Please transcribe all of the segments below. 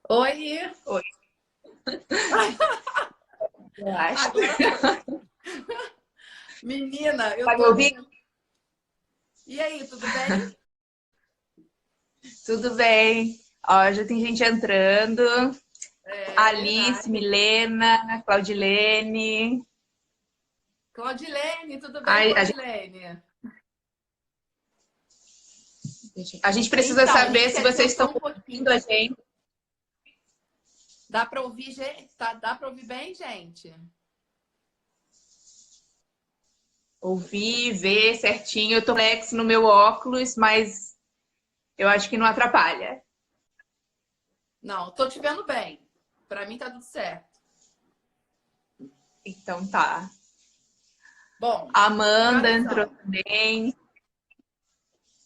Oi! Oi, eu acho. Agora, menina, eu Tá me tô ouvindo? aqui. E aí, tudo bem? Tudo bem. Ó, já tem gente entrando. É Alice, verdade. Milena, Claudilene. Claudilene, tudo bem, Ai, Claudilene? a gente precisa Então, a gente saber se quer vocês estão discutir um ouvindo pouquinho. a gente. Dá para ouvir, gente? Dá para ouvir bem, gente? Ouvir, ver certinho. Eu tô com Lex no meu óculos, mas eu acho que não atrapalha. Não, tô te vendo bem. Para mim tá tudo certo. Então tá. Bom, que Amanda horas entrou são? também.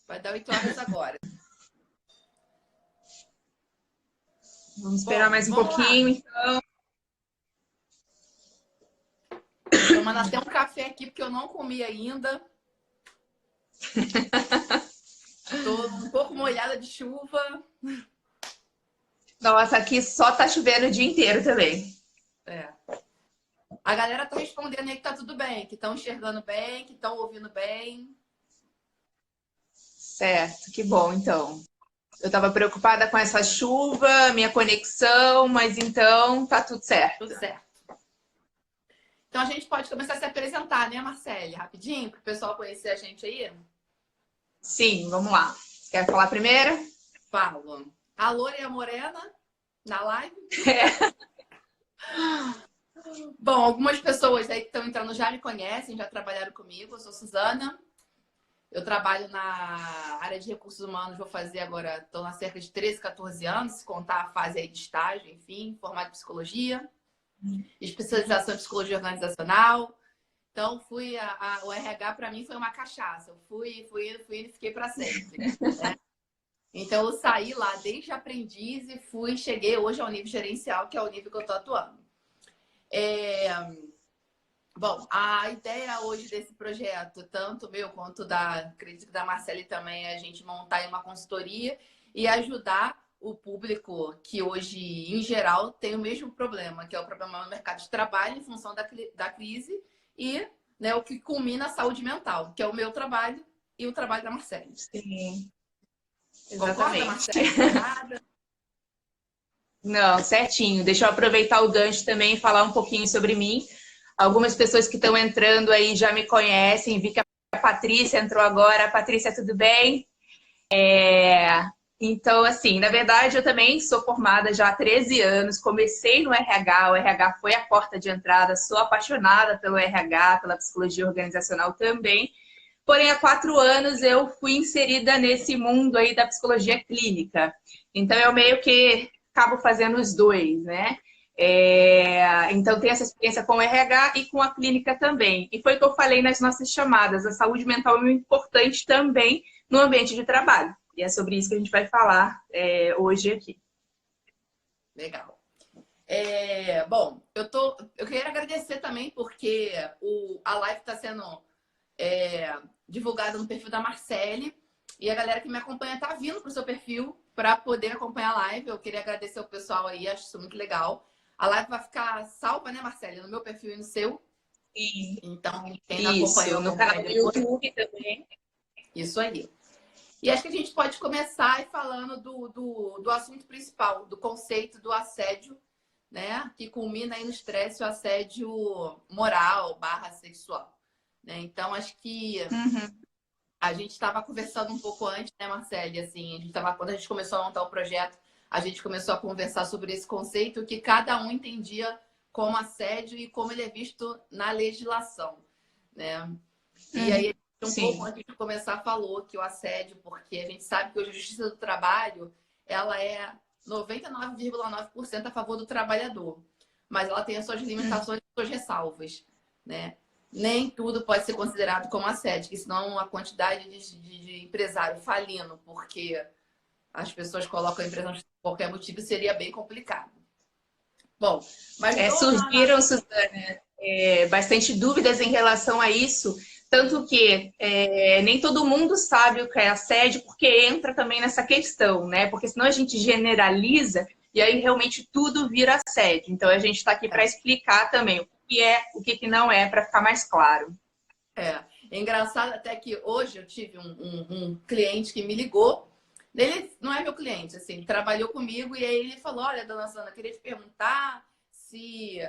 Vai dar 8 horas agora. Vamos esperar Bom, mais um vamos lá. pouquinho. Tô tomando até um café aqui porque eu não comi ainda. Tô um pouco molhada de chuva. Nossa, aqui só tá chovendo o dia inteiro também. É. A galera tá respondendo aí que tá tudo bem, que estão enxergando bem, que estão ouvindo bem. Certo, que bom então. Eu estava preocupada com essa chuva, minha conexão, mas então tá tudo certo. Tudo certo. Então a gente pode começar a se apresentar, né, Marcele? Rapidinho, para o pessoal conhecer a gente aí. Sim, vamos lá. Quer falar primeiro? Falo. A Loura e a Morena na live. Bom, algumas pessoas aí que estão entrando já me conhecem, já trabalharam comigo. Eu sou Suzana. Eu trabalho na área de recursos humanos, vou fazer agora, estou na cerca de 13, 14 anos, se contar a fase aí de estágio, enfim, formado em psicologia, especialização em psicologia organizacional. Então, o RH para mim foi uma cachaça. Eu fui e fiquei para sempre. Né? Então, eu saí lá desde aprendiz e cheguei hoje ao nível gerencial, que é o nível que eu estou atuando. Bom, a ideia hoje desse projeto, tanto meu quanto acredito que da Marcele também, é a gente montar uma consultoria e ajudar o público que hoje, em geral, tem o mesmo problema, que é o problema no mercado de trabalho em função da crise e, né, o que culmina a saúde mental, que é o meu trabalho e o trabalho da Marcele. Sim, Concorda, exatamente. Marcele? Tô errada? Não, certinho. Deixa eu aproveitar o gancho também e falar um pouquinho sobre mim. Algumas pessoas que estão entrando aí já me conhecem. Vi que a Patrícia entrou agora. Patrícia, tudo bem? Então, assim, na verdade, eu também sou formada já há 13 anos, comecei no RH, o RH foi a porta de entrada, sou apaixonada pelo RH, pela psicologia organizacional também, porém, há 4 anos eu fui inserida nesse mundo aí da psicologia clínica. Então, eu meio que acabo fazendo os dois, né? Então, tenho essa experiência com o RH e com a clínica também. E foi o que eu falei nas nossas chamadas, a saúde mental é muito importante também no ambiente de trabalho. E é sobre isso que a gente vai falar hoje aqui. Legal. Bom, eu queria agradecer também porque a live está sendo divulgada no perfil da Marcele e a galera que me acompanha está vindo para o seu perfil para poder acompanhar a live. Eu queria agradecer ao pessoal aí, acho isso muito legal. A live vai ficar salva, né, Marcele? No meu perfil e no seu. Sim. Então, quem não acompanhou, Isso, no acompanha canal do depois. YouTube também. Isso aí. E acho que a gente pode começar falando do assunto principal, do conceito do assédio, né? Que culmina aí no estresse, o assédio moral / sexual. Né? Então, acho que Uhum. a gente estava conversando um pouco antes, né, Marcele? Assim, quando a gente começou a montar o projeto, a gente começou a conversar sobre esse conceito que cada um entendia como assédio e como ele é visto na legislação, né? E aí, Uhum. um pouco Sim. antes de começar, falou que o assédio, porque a gente sabe que hoje a Justiça do Trabalho, ela é 99,9% a favor do trabalhador, mas ela tem as suas limitações e suas ressalvas, né? Nem tudo pode ser considerado como assédio, porque senão a quantidade de empresário falindo porque as pessoas colocam a empresa por qualquer motivo seria bem complicado. Bom, mas Surgiram, Suzana, bastante dúvidas em relação a isso, tanto que nem todo mundo sabe o que é assédio, porque entra também nessa questão, né? Porque senão a gente generaliza e aí realmente tudo vira assédio. Então a gente está aqui para explicar também o que é, o que não é, para ficar mais claro. É engraçado até que hoje eu tive um cliente que me ligou. Ele não é meu cliente, assim, trabalhou comigo e aí ele falou: olha, dona Sandra, eu queria te perguntar se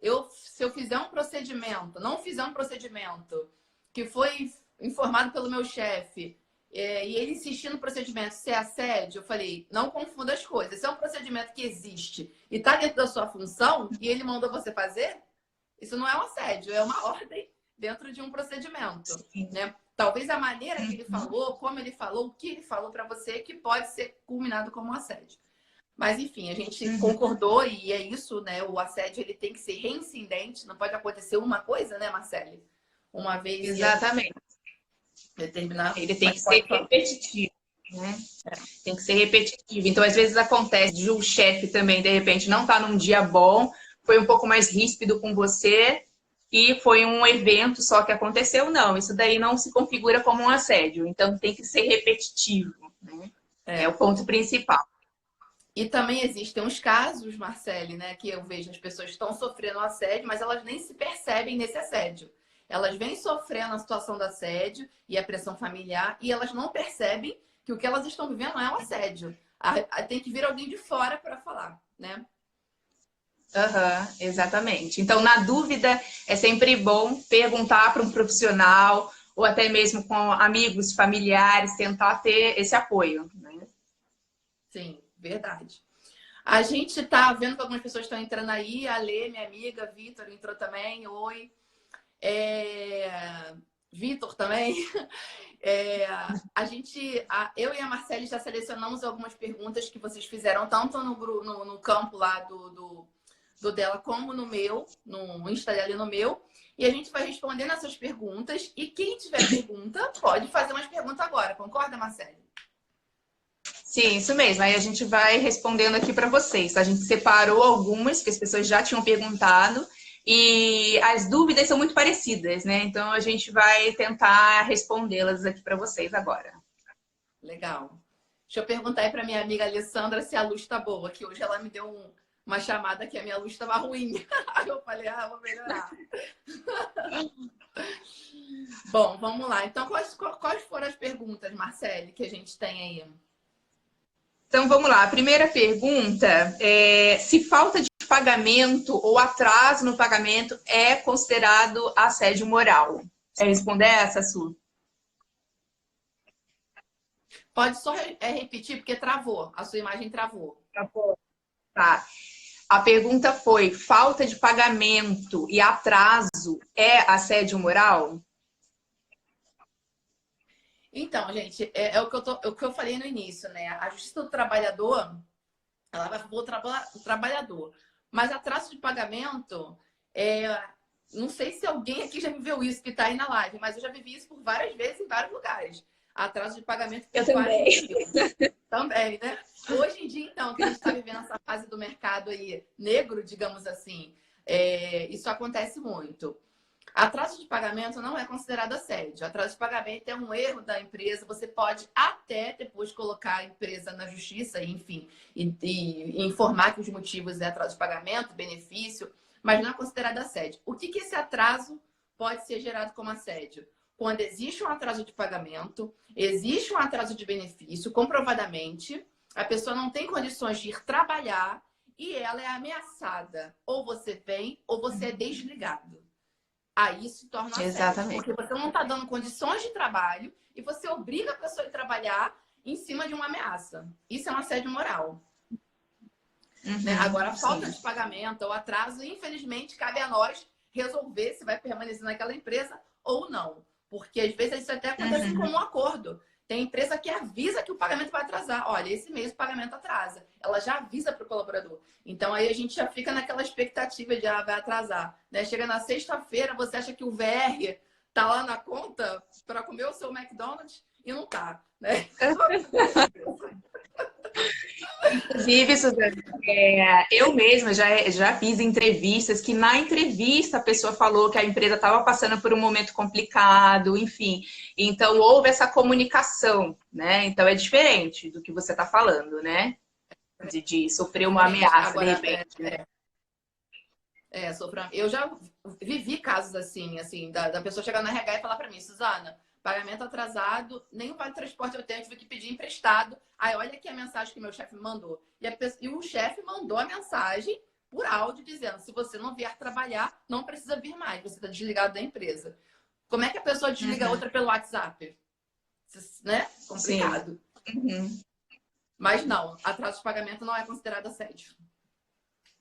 eu fizer um procedimento, não fizer um procedimento que foi informado pelo meu chefe, e ele insistir no procedimento, se é assédio, eu falei, não confunda as coisas. Se é um procedimento que existe e está dentro da sua função e ele mandou você fazer, isso não é um assédio, é uma ordem dentro de um procedimento, né? Talvez a maneira que ele falou, como ele falou, o que ele falou para você, que pode ser culminado como um assédio. Mas, enfim, a gente concordou e é isso, né? O assédio, ele tem que ser reincidente, não pode acontecer uma coisa, né, Marcele? Uma vez... Exatamente. Determinar... Ele tem que ser repetitivo, né? Tem que ser repetitivo. Então, às vezes acontece de um chefe também, de repente, não tá num dia bom, foi um pouco mais ríspido com você e foi um evento só que aconteceu. Não, isso daí não se configura como um assédio. Então, tem que ser repetitivo, né? É o ponto principal. E também existem uns casos, Marcele, né, que eu vejo as pessoas estão sofrendo assédio, mas elas nem se percebem nesse assédio. Elas vêm sofrendo a situação do assédio e a pressão familiar e elas não percebem que o que elas estão vivendo não é um assédio. Tem que vir alguém de fora para falar, né? Exatamente. Então, na dúvida, é sempre bom perguntar para um profissional ou até mesmo com amigos, familiares, tentar ter esse apoio, né? Sim, verdade. A gente tá vendo que algumas pessoas estão entrando aí. A Lê, minha amiga, Vitor entrou também. Oi. Vitor também. Eu e a Marcele já selecionamos algumas perguntas que vocês fizeram, tanto no campo lá do dela, como no meu, no Insta dela e no meu. E a gente vai respondendo essas perguntas. E quem tiver pergunta, pode fazer umas perguntas agora. Concorda, Marcele? Sim, isso mesmo. Aí a gente vai respondendo aqui para vocês. A gente separou algumas que as pessoas já tinham perguntado e as dúvidas são muito parecidas, né? Então a gente vai tentar respondê-las aqui para vocês agora. Legal. Deixa eu perguntar aí para minha amiga Alessandra se a luz está boa, que hoje ela me deu uma chamada que a minha luz estava ruim. Aí eu falei, vou melhorar. Bom, vamos lá. Então, quais foram as perguntas, Marcele, que a gente tem aí? Então, vamos lá. A primeira pergunta é se falta de pagamento ou atraso no pagamento é considerado assédio moral. Quer responder essa, Su? Pode só repetir, porque travou. A sua imagem travou. Travou. Tá. A pergunta foi, falta de pagamento e atraso é assédio moral? Então, gente, é o que eu falei no início, né? A justiça do trabalhador, ela vai favor do trabalhador. Mas atraso de pagamento, não sei se alguém aqui já viveu isso, que está aí na live, mas eu já vivi isso por várias vezes em vários lugares. Atraso de pagamento por vários motivos. Também, né? Hoje em dia, então, que a gente está vivendo essa fase do mercado aí negro, digamos assim, isso acontece muito. Atraso de pagamento não é considerado assédio. Atraso de pagamento é um erro da empresa. Você pode até depois colocar a empresa na justiça, enfim, e informar que os motivos é atraso de pagamento, benefício, mas não é considerado assédio. O que esse atraso pode ser gerado como assédio? Quando existe um atraso de pagamento, existe um atraso de benefício, comprovadamente, a pessoa não tem condições de ir trabalhar e ela é ameaçada. Ou você vem, ou você é desligado. Aí se torna assédio. Exatamente. Porque você não está dando condições de trabalho e você obriga a pessoa a trabalhar em cima de uma ameaça. Isso é um assédio moral. Né? Agora, a falta de pagamento ou atraso, infelizmente, cabe a nós resolver se vai permanecer naquela empresa ou não. Porque às vezes isso até acontece como um acordo. Tem empresa que avisa que o pagamento vai atrasar. Olha, esse mês o pagamento atrasa. Ela já avisa para o colaborador. Então, aí a gente já fica naquela expectativa de vai atrasar. Né? Chega na sexta-feira, você acha que o VR tá lá na conta para comer o seu McDonald's e não tá. Né? Inclusive, Suzana, eu mesma já fiz entrevistas que na entrevista a pessoa falou que a empresa estava passando por um momento complicado, enfim. Então, houve essa comunicação, né? Então, é diferente do que você está falando, né? de sofrer uma ameaça, de Agora, repente, né? eu já vivi casos assim, da pessoa chegar no RH e falar para mim, Suzana, pagamento atrasado, nem o vale transporte eu tenho, tive que pedir emprestado. Aí, olha aqui a mensagem que meu chefe me mandou. E o chefe mandou a mensagem por áudio dizendo, se você não vier trabalhar, não precisa vir mais, você está desligado da empresa. Como é que a pessoa desliga a outra pelo WhatsApp? Né? Sim. Complicado. Uhum. Mas não, atraso de pagamento não é considerado assédio.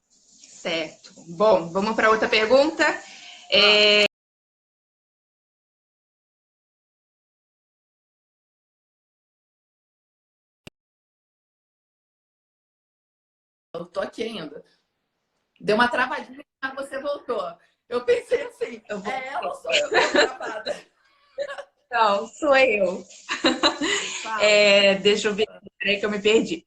Certo. Bom, vamos para outra pergunta. Eu tô aqui ainda. Deu uma travadinha, mas você voltou. Eu pensei assim, Eu vou... é ela ou sou eu que tô travada? Não, sou eu. Fala. Deixa eu ver, peraí que eu me perdi.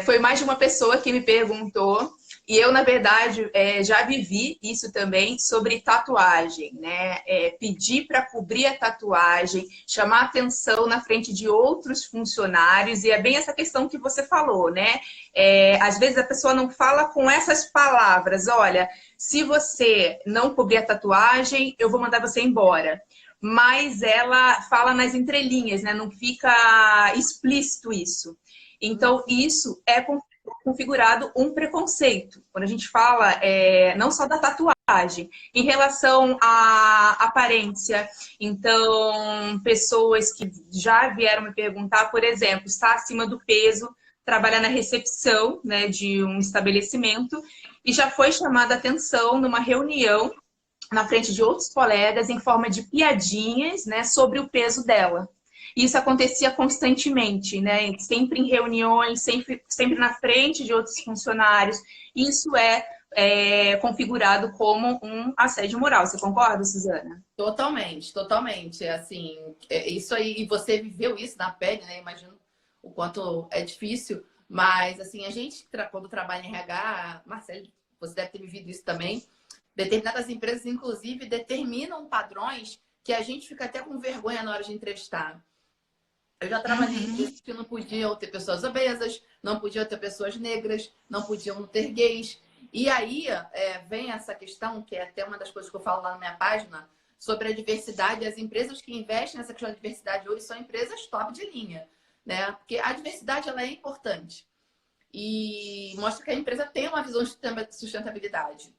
Foi mais de uma pessoa que me perguntou, e eu, na verdade, já vivi isso também sobre tatuagem, né? Pedir para cobrir a tatuagem, chamar atenção na frente de outros funcionários, e é bem essa questão que você falou, né? Às vezes a pessoa não fala com essas palavras, olha, se você não cobrir a tatuagem, eu vou mandar você embora. Mas ela fala nas entrelinhas, né? Não fica explícito isso. Então, isso é configurado um preconceito. Quando a gente fala não só da tatuagem, em relação à aparência. Então, pessoas que já vieram me perguntar, por exemplo, está acima do peso, trabalha na recepção, né, de um estabelecimento, e já foi chamada a atenção numa reunião na frente de outros colegas em forma de piadinhas, né, sobre o peso dela. Isso acontecia constantemente, né, sempre em reuniões, sempre na frente de outros funcionários. Isso é configurado como um assédio moral. Você concorda, Suzana? Totalmente, totalmente. Assim, isso aí, e você viveu isso na pele, né? Imagino o quanto é difícil. Mas, assim, a gente, quando trabalha em RH, Marcelo, você deve ter vivido isso também. Determinadas empresas, inclusive, determinam padrões que a gente fica até com vergonha na hora de entrevistar. Eu já trabalhei em empresas que não podiam ter pessoas obesas, não podiam ter pessoas negras, não podiam ter gays. E aí vem essa questão, que é até uma das coisas que eu falo lá na minha página, sobre a diversidade. As empresas que investem nessa questão de diversidade hoje são empresas top de linha, né? Porque a diversidade ela é importante e mostra que a empresa tem uma visão de sustentabilidade.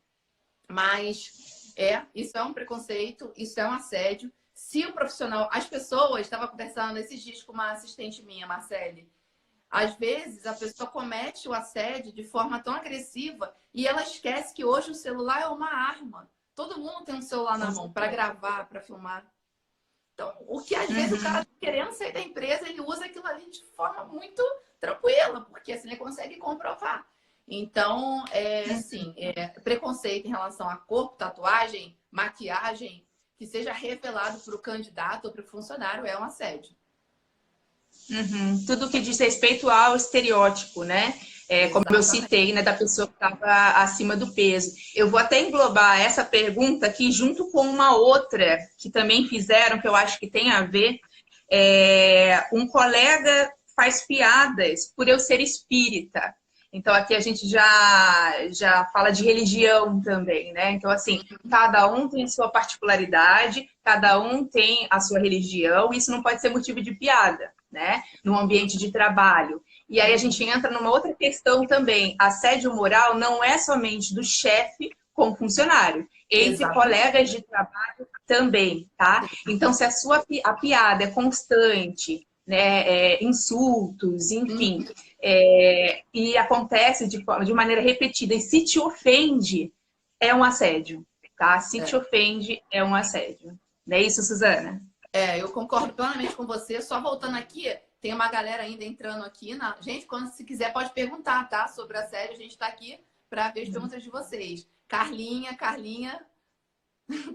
Mas isso é um preconceito, isso é um assédio. Se o profissional, as pessoas, estava conversando esses dias com uma assistente minha, Marcele, às vezes a pessoa comete o assédio de forma tão agressiva e ela esquece que hoje o celular é uma arma. Todo mundo tem um celular na mão para gravar, para filmar. Então, o que às vezes o cara tá querendo sair da empresa, ele usa aquilo ali de forma muito tranquila, porque assim ele consegue comprovar. Então, preconceito em relação a corpo, tatuagem, maquiagem, que seja revelado para o candidato ou para o funcionário é um assédio. Uhum. Tudo que diz respeito ao estereótipo, né? Como eu Exatamente. citei, né, da pessoa que estava acima do peso. Eu vou até englobar essa pergunta aqui junto com uma outra que também fizeram, que eu acho que tem a ver. Um colega faz piadas por eu ser espírita. Então, aqui a gente já fala de religião também, né? Então, assim, cada um tem sua particularidade, cada um tem a sua religião, e isso não pode ser motivo de piada, né? No ambiente de trabalho. E aí a gente entra numa outra questão também. Assédio moral não é somente do chefe com o funcionário, entre Exatamente. colegas de trabalho também, tá? Então, se a piada é constante, né, insultos, enfim, e acontece de maneira repetida, e se te ofende, é um assédio, tá? Se te ofende, é um assédio. Não é isso, Suzana? Eu concordo plenamente com você. Só voltando aqui, tem uma galera ainda entrando aqui. Gente, quando se quiser, pode perguntar, tá? Sobre a série, a gente está aqui para ver as perguntas de vocês. Carlinha,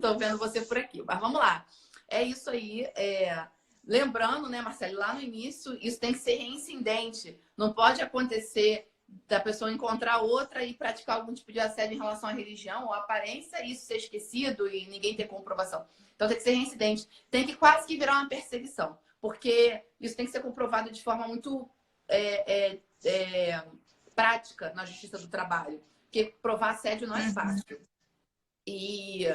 tô vendo você por aqui. Mas vamos lá. É isso aí. Lembrando, né, Marcelo, lá no início, isso tem que ser reincidente. Não pode acontecer da pessoa encontrar outra e praticar algum tipo de assédio em relação à religião ou aparência, e isso ser esquecido e ninguém ter comprovação. Então tem que ser reincidente. Tem que quase que virar uma perseguição, porque isso tem que ser comprovado de forma muito prática na Justiça do Trabalho. Porque provar assédio não é fácil. E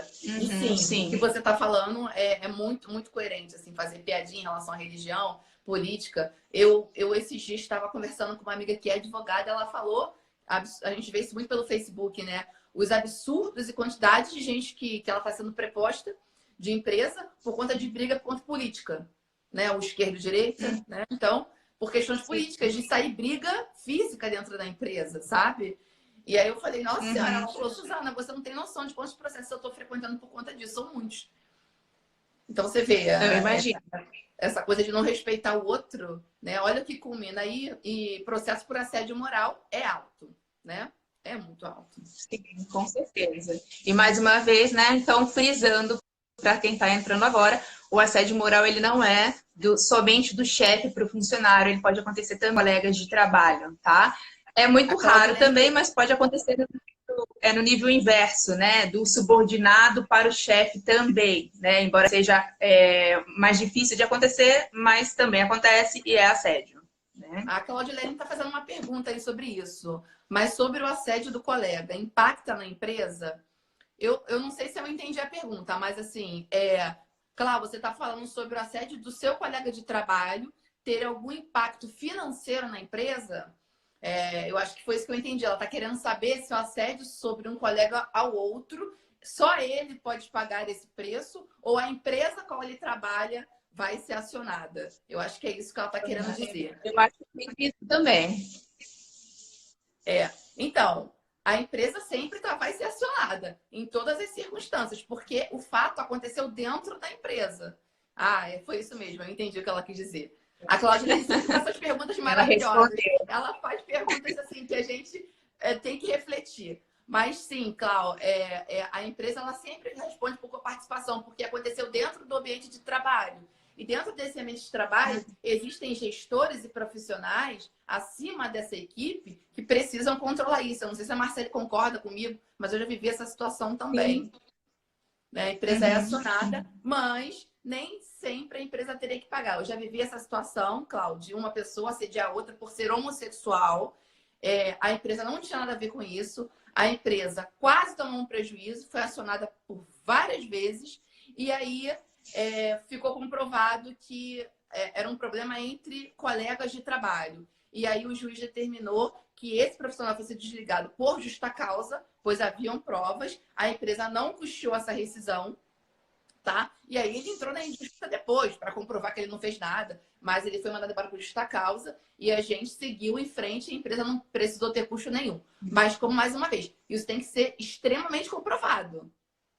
sim, o que você está falando é muito, muito coerente, assim, fazer piadinha em relação à religião, política. Eu esses dias estava conversando com uma amiga que é advogada, ela falou, a gente vê isso muito pelo Facebook, né? Os absurdos e quantidades de gente que ela está sendo preposta de empresa por conta de briga por conta política, né? O esquerdo e direita, né? Então, por questões políticas, de sair briga física dentro da empresa, sabe? E aí eu falei, nossa senhora, ela falou, Suzana, você não tem noção de quantos processos eu estou frequentando por conta disso, são muitos. Então você vê, eu imagino. Essa coisa de não respeitar o outro, né? Olha o que culmina aí, e processo por assédio moral é alto, né? É muito alto. Sim, com certeza. E mais uma vez, né? Então, frisando para quem está entrando agora, o assédio moral ele não é somente do chefe para o funcionário, ele pode acontecer também com colegas de trabalho, tá? É muito raro também, mas pode acontecer no nível inverso, né? Do subordinado para o chefe também, né? Embora seja mais difícil de acontecer, mas também acontece e é assédio, né? A Claudilene está fazendo uma pergunta aí sobre isso, mas sobre o assédio do colega, impacta na empresa? Eu não sei se eu entendi a pergunta, mas assim, claro, você está falando sobre o assédio do seu colega de trabalho ter algum impacto financeiro na empresa? Eu acho que foi isso que eu entendi. Ela está querendo saber se o assédio sobre um colega ao outro, só ele pode pagar esse preço ou a empresa com a qual ele trabalha vai ser acionada. Eu acho que é isso que ela está querendo dizer. Eu acho que tem isso também. Então, a empresa sempre vai ser acionada em todas as circunstâncias, porque o fato aconteceu dentro da empresa. Foi isso mesmo, eu entendi o que ela quis dizer. A Claudine sempre faz essas perguntas maravilhosas. Ela faz perguntas assim que a gente tem que refletir. Mas sim, Clau, a empresa ela sempre responde por participação, porque aconteceu dentro do ambiente de trabalho. E dentro desse ambiente de trabalho, existem gestores e profissionais acima dessa equipe que precisam controlar isso. Eu não sei se a Marcele concorda comigo, mas eu já vivi essa situação também. A empresa é acionada, mas nem sempre a empresa teria que pagar. Eu já vivi essa situação, Cláudia, uma pessoa assediar a outra por ser homossexual. A empresa não tinha nada a ver com isso. A empresa quase tomou um prejuízo, foi acionada por várias vezes. E aí ficou comprovado que era um problema entre colegas de trabalho. E aí o juiz determinou que esse profissional fosse desligado por justa causa, pois haviam provas, a empresa não custeou essa rescisão, tá? E aí ele entrou na injustiça depois, para comprovar que ele não fez nada, mas ele foi mandado embora por justa causa e a gente seguiu em frente e a empresa não precisou ter custo nenhum. Mas, como mais uma vez, isso tem que ser extremamente comprovado.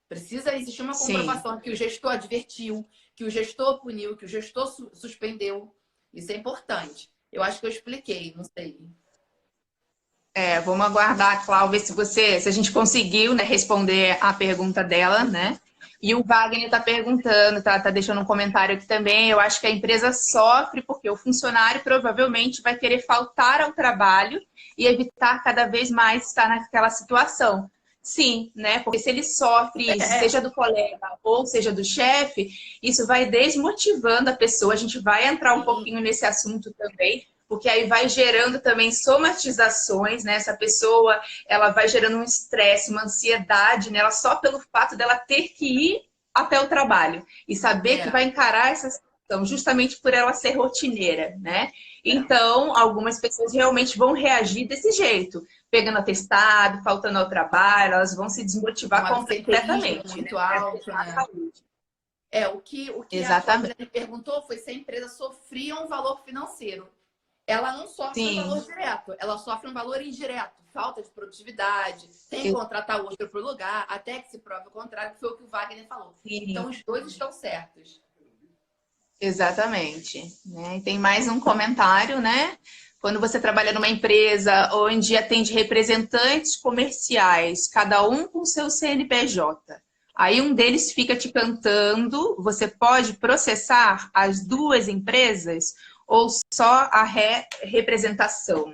Precisa existir uma comprovação que o gestor advertiu, que o gestor puniu, que o gestor suspendeu. Isso é importante. Eu acho que eu expliquei, não sei. Vamos aguardar, Cláudia, se a gente conseguiu, né, responder a pergunta dela, né? E o Wagner está perguntando, tá deixando um comentário aqui também. Eu acho que a empresa sofre porque o funcionário provavelmente vai querer faltar ao trabalho e evitar cada vez mais estar naquela situação. Sim, né? Porque se ele sofre isso, seja do colega ou seja do chefe, isso vai desmotivando a pessoa. A gente vai entrar um pouquinho nesse assunto também, porque aí vai gerando também somatizações, né? Essa pessoa, ela vai gerando um estresse, uma ansiedade nela só pelo fato dela ter que ir até o trabalho e saber que vai encarar essa situação, justamente por ela ser rotineira, né? Então, algumas pessoas realmente vão reagir desse jeito, pegando atestado, faltando ao trabalho, elas vão se desmotivar completamente. Muito alto, né? O que a Claudine perguntou foi se a empresa sofria um valor financeiro. Ela não sofre um valor direto, ela sofre um valor indireto. Falta de produtividade, tem que contratar outro para o lugar, até que se prove o contrário, que foi o que o Wagner falou. Então, os dois estão certos. Exatamente. Né? E tem mais um comentário, né? Quando você trabalha numa empresa onde atende representantes comerciais, cada um com seu CNPJ, aí um deles fica te cantando, você pode processar as duas empresas ou só a representação?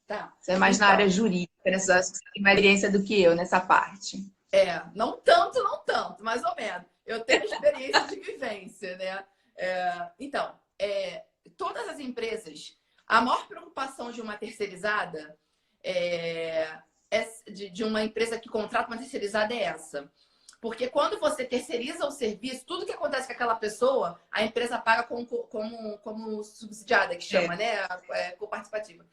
Tá. Você é mais na área jurídica, né? Você tem mais experiência do que eu nessa parte. Não tanto, mais ou menos. Eu tenho experiência de vivência, né? Então, todas as empresas, A maior preocupação de uma terceirizada, de uma empresa que contrata uma terceirizada é essa. Porque quando você terceiriza o serviço, tudo que acontece com aquela pessoa, a empresa paga como subsidiada, que chama, né? Coparticipativa.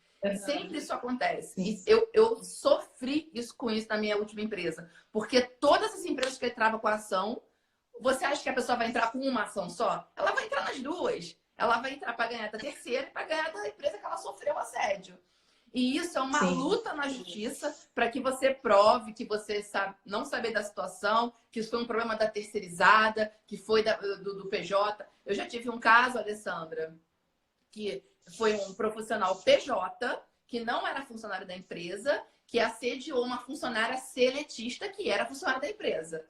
Sempre isso acontece. E eu sofri isso com isso na minha última empresa. Porque todas as empresas que entravam com a ação, você acha que a pessoa vai entrar com uma ação só? Ela vai entrar nas duas. Ela vai entrar para ganhar da terceira e para ganhar da empresa que ela sofreu assédio. E isso é uma luta na justiça para que você prove que você não saber da situação, que isso foi um problema da terceirizada, que foi do PJ. Eu já tive um caso, Alessandra, que foi um profissional PJ, que não era funcionário da empresa, que assediou uma funcionária seletista, que era funcionária da empresa.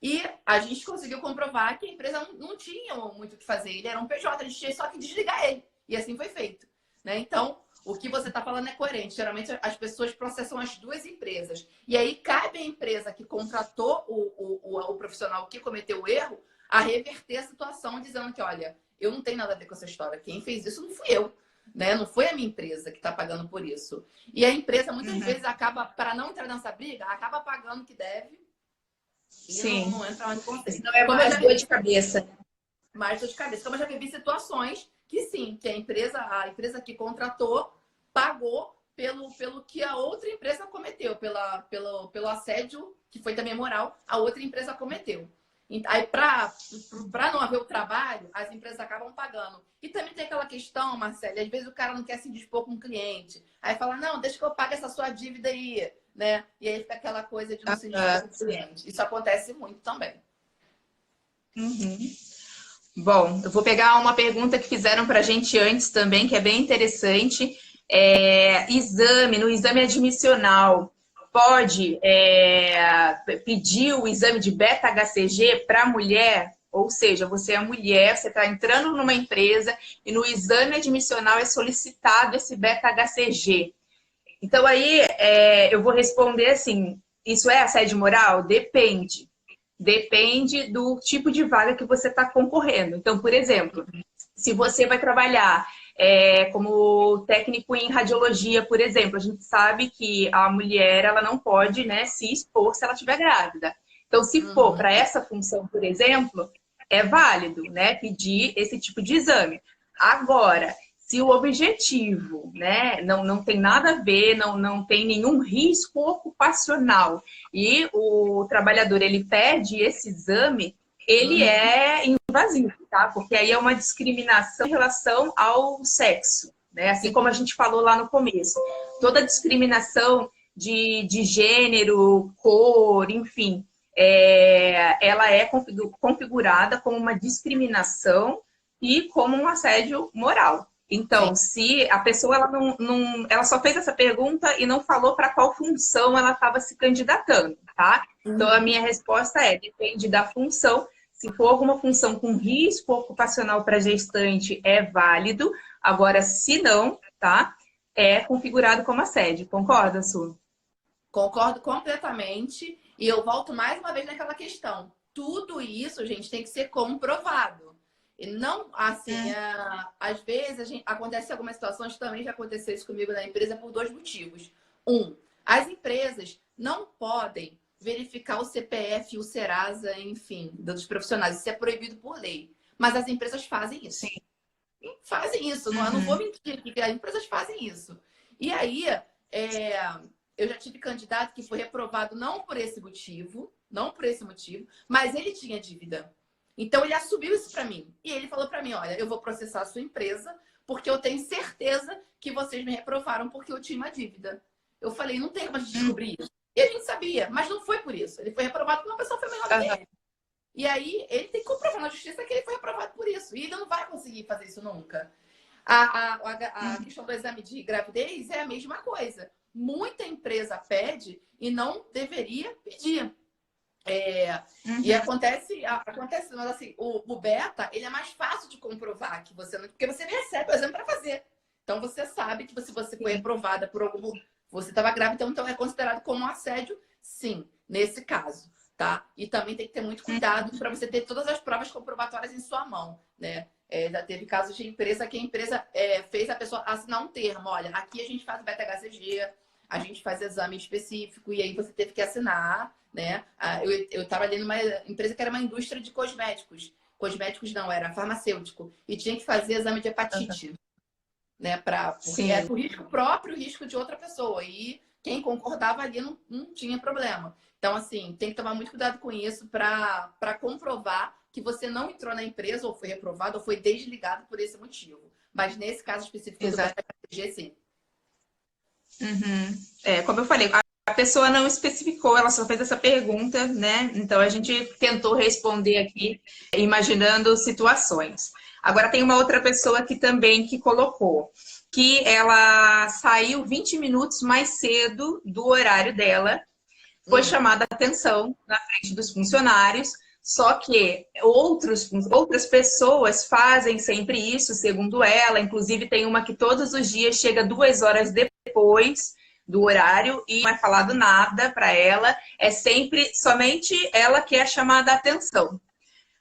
E a gente conseguiu comprovar que a empresa não tinha muito o que fazer. Ele era um PJ, a gente tinha só que desligar ele. E assim foi feito, né? Então, o que você está falando é coerente. Geralmente, as pessoas processam as duas empresas. E aí, cabe à empresa que contratou o profissional que cometeu o erro a reverter a situação, dizendo que, olha, eu não tenho nada a ver com essa história. Quem fez isso não fui eu, né? Não foi a minha empresa que está pagando por isso. E a empresa, muitas vezes, acaba, para não entrar nessa briga, acaba pagando o que deve e não entra mais no conceito. Não é mais dor de cabeça. Mais dor de cabeça. Como eu já vivi situações que sim, que a empresa que contratou pagou pelo que a outra empresa cometeu, pelo assédio, que foi também moral, a outra empresa cometeu. Aí, para não haver o trabalho, as empresas acabam pagando. E também tem aquela questão, Marcela, às vezes o cara não quer se dispor com o cliente. Aí fala, não, deixa que eu pague essa sua dívida aí, né? E aí fica aquela coisa de não se dispor com o cliente. Isso acontece muito também. Bom, eu vou pegar uma pergunta que fizeram para a gente antes também, que é bem interessante. No exame admissional, pode pedir o exame de beta-HCG para mulher? Ou seja, você é mulher, você está entrando numa empresa e no exame admissional é solicitado esse beta-HCG. Então, aí eu vou responder assim, isso é assédio moral? Depende. Depende do tipo de vaga que você está concorrendo. Então, por exemplo, se você vai trabalhar como técnico em radiologia, por exemplo, a gente sabe que a mulher ela não pode, né, se expor se ela estiver grávida. Então, se for para essa função, por exemplo, é válido, né, pedir esse tipo de exame. Agora, se o objetivo, né, não tem nada a ver, não tem nenhum risco ocupacional e o trabalhador ele pede esse exame, ele é invasivo, tá? Porque aí é uma discriminação em relação ao sexo, né? Assim como a gente falou lá no começo. Toda discriminação de gênero, cor, enfim, ela é configurada como uma discriminação e como um assédio moral. Então, se a pessoa ela só fez essa pergunta e não falou para qual função ela estava se candidatando, tá? Então, a minha resposta depende da função. Se for alguma função com risco ocupacional para gestante, é válido. Agora, se não, tá? É configurado como assédio. Concorda, Su? Concordo completamente. E eu volto mais uma vez naquela questão. Tudo isso, gente, tem que ser comprovado. E não, assim, às vezes acontece algumas situações, também já aconteceu isso comigo na empresa por dois motivos. As empresas não podem verificar o CPF, o Serasa, enfim, dos profissionais. Isso é proibido por lei. Mas as empresas fazem isso. Sim. Fazem isso. Eu não vou mentir que as empresas fazem isso. E aí, eu já tive candidato que foi reprovado não por esse motivo, mas ele tinha dívida. Então, ele assumiu isso para mim. E ele falou para mim, olha, eu vou processar a sua empresa porque eu tenho certeza que vocês me reprovaram porque eu tinha uma dívida. Eu falei, não tem como a gente descobrir isso. E a gente sabia, mas não foi por isso. Ele foi reprovado porque uma pessoa foi melhor que ele. E aí, ele tem que comprovar na justiça que ele foi reprovado por isso. E ele não vai conseguir fazer isso nunca. A questão do exame de gravidez é a mesma coisa. Muita empresa pede e não deveria pedir. E acontece, mas assim, o beta, ele é mais fácil de comprovar que você não, porque você recebe o exame para fazer. Então você sabe que se você foi reprovada por algum, você estava grávida, então é considerado como um assédio, sim, nesse caso. tá? E também tem que ter muito cuidado para você ter todas as provas comprobatórias em sua mão, né? Já teve casos de empresa que a empresa fez a pessoa assinar um termo. Olha, aqui a gente faz beta-HCG, a gente faz exame específico e aí você teve que assinar, né? Eu trabalhei numa empresa que era uma indústria de cosméticos. Cosméticos não, era farmacêutico. E tinha que fazer exame de hepatite, né? Porque era Sim. o risco próprio, o risco de outra pessoa. E quem concordava ali não tinha problema. Então, assim, tem que tomar muito cuidado com isso para comprovar que você não entrou na empresa, ou foi reprovado, ou foi desligado por esse motivo. Mas nesse caso específico do BTG, sim. Como eu falei, a pessoa não especificou, ela só fez essa pergunta, né? Então a gente tentou responder aqui, imaginando situações. Agora tem uma outra pessoa que também que colocou que ela saiu 20 minutos mais cedo do horário dela, foi chamada a atenção na frente dos funcionários, só que outras pessoas fazem sempre isso, segundo ela. Inclusive, tem uma que todos os dias chega 2 horas depois do horário e não é falado nada para ela. É sempre somente ela que é chamada a atenção.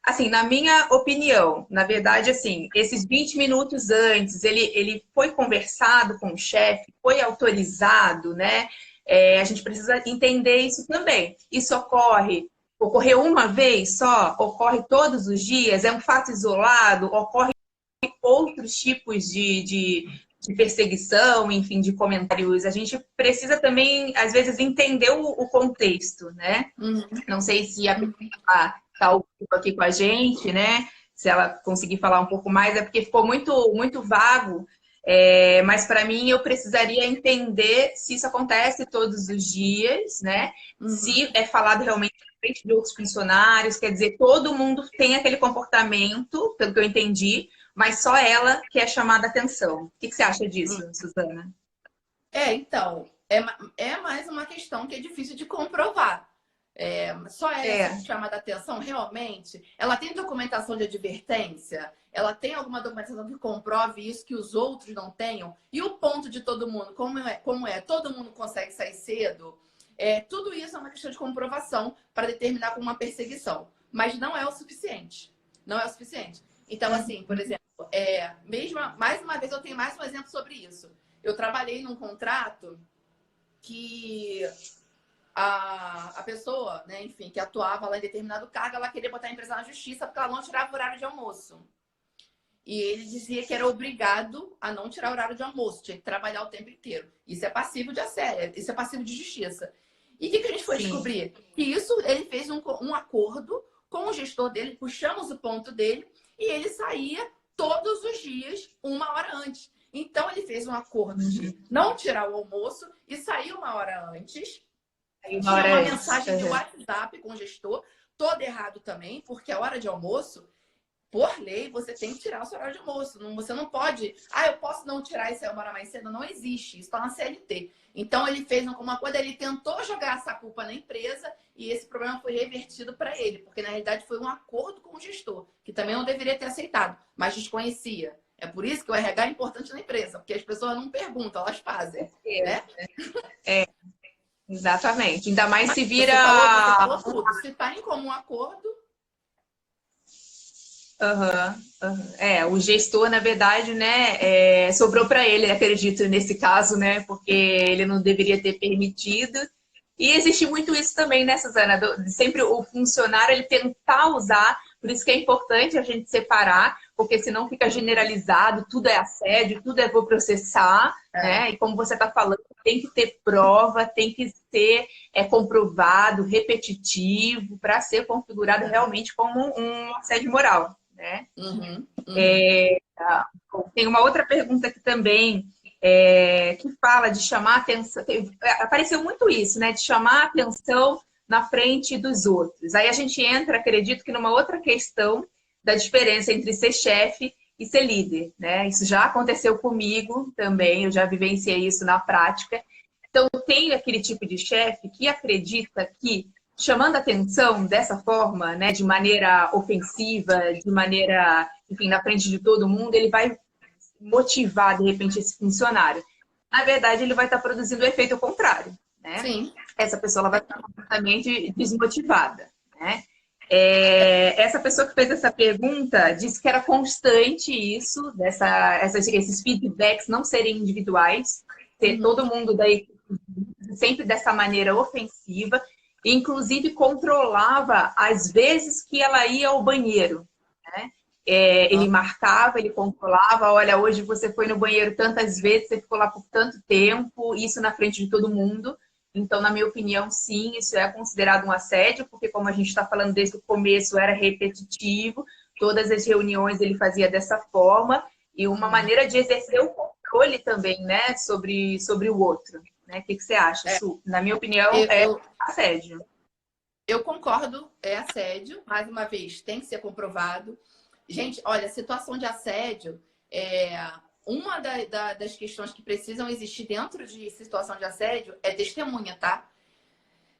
Assim, na minha opinião, na verdade, assim, esses 20 minutos antes, ele foi conversado com o chefe, foi autorizado, né? A gente precisa entender isso também. Isso ocorreu uma vez só? Ocorre todos os dias? É um fato isolado? Ocorre outros tipos de perseguição, enfim, de comentários? A gente precisa também, às vezes, entender o contexto, né? Não sei se a pessoa está aqui com a gente, né? Se ela conseguir falar um pouco mais, é porque ficou muito vago. Mas para mim eu precisaria entender se isso acontece todos os dias, né? Se é falado realmente na frente de outros funcionários, quer dizer, todo mundo tem aquele comportamento, pelo que eu entendi, mas só ela que é chamada a atenção. O que você acha disso, Suzana? Então, é mais uma questão que é difícil de comprovar. Só ela se chama da atenção, realmente? Ela tem documentação de advertência? Ela tem alguma documentação que comprove isso que os outros não tenham? E o ponto de todo mundo, como é? Todo mundo consegue sair cedo? Tudo isso é uma questão de comprovação para determinar como uma perseguição. Mas não é o suficiente. Não é o suficiente. Então, assim, por exemplo, mais uma vez eu tenho mais um exemplo sobre isso. Eu trabalhei num contrato que a pessoa, né, enfim, que atuava lá em determinado cargo, ela queria botar a empresa na justiça porque ela não tirava o horário de almoço. E ele dizia que era obrigado a não tirar o horário de almoço, tinha que trabalhar o tempo inteiro. Isso é passivo de assédio, isso é passivo de justiça. E o que a gente foi descobrir? Que isso, ele fez um acordo com o gestor dele, puxamos o ponto dele, e ele saía todos os dias, 1 hora antes. Então, ele fez um acordo de não tirar o almoço e sair 1 hora antes. Tinha uma mensagem de WhatsApp com o gestor, todo errado também, porque a hora de almoço, por lei, você tem que tirar o seu horário de almoço. Você não pode, eu posso não tirar e sair 1 hora mais cedo. Não existe, isso está na CLT. Então, ele fez uma coisa, ele tentou jogar essa culpa na empresa e esse problema foi revertido para ele, porque na realidade foi um acordo com o gestor, que também não deveria ter aceitado, mas desconhecia. É por isso que o RH é importante na empresa, porque as pessoas não perguntam, elas fazem. Né? Exatamente. Ainda mais se vira. Você falou tudo. Se está em comum acordo. O gestor, na verdade, né, sobrou para ele, acredito, nesse caso, né, porque ele não deveria ter permitido. E existe muito isso também, né, Suzana? Sempre o funcionário ele tentar usar, por isso que é importante a gente separar, porque senão fica generalizado, tudo é assédio, tudo é vou processar, né? E como você está falando, tem que ter prova, tem que ser comprovado, repetitivo, para ser configurado realmente como um assédio moral, né? Tem uma outra pergunta aqui também, que fala de chamar atenção. Apareceu muito isso, né? De chamar atenção na frente dos outros. Aí a gente entra, acredito que numa outra questão da diferença entre ser chefe e ser líder, né? Isso já aconteceu comigo também, eu já vivenciei isso na prática. Então, tem aquele tipo de chefe que acredita que chamando atenção dessa forma, né, de maneira ofensiva, de maneira, enfim, na frente de todo mundo, ele vai motivar, de repente, esse funcionário. Na verdade, ele vai estar produzindo o efeito contrário, né? Sim. essa pessoa ela vai ficar completamente desmotivada, né? Essa pessoa que fez essa pergunta disse que era constante isso, esses feedbacks não serem individuais, ter todo mundo daí sempre dessa maneira ofensiva, e inclusive controlava as vezes que ela ia ao banheiro, né? Ele marcava, ele controlava, olha, hoje você foi no banheiro tantas vezes, você ficou lá por tanto tempo, isso na frente de todo mundo. Então, na minha opinião, sim, isso é considerado um assédio, porque como a gente está falando desde o começo, era repetitivo, todas as reuniões ele fazia dessa forma, e uma maneira de exercer o controle também, né, sobre o outro. Né? O que você acha, Su? Na minha opinião, é assédio. Eu concordo, é assédio. Mais uma vez, tem que ser comprovado. Gente, olha, situação de assédio uma das questões que precisam existir dentro de situação de assédio é testemunha, tá?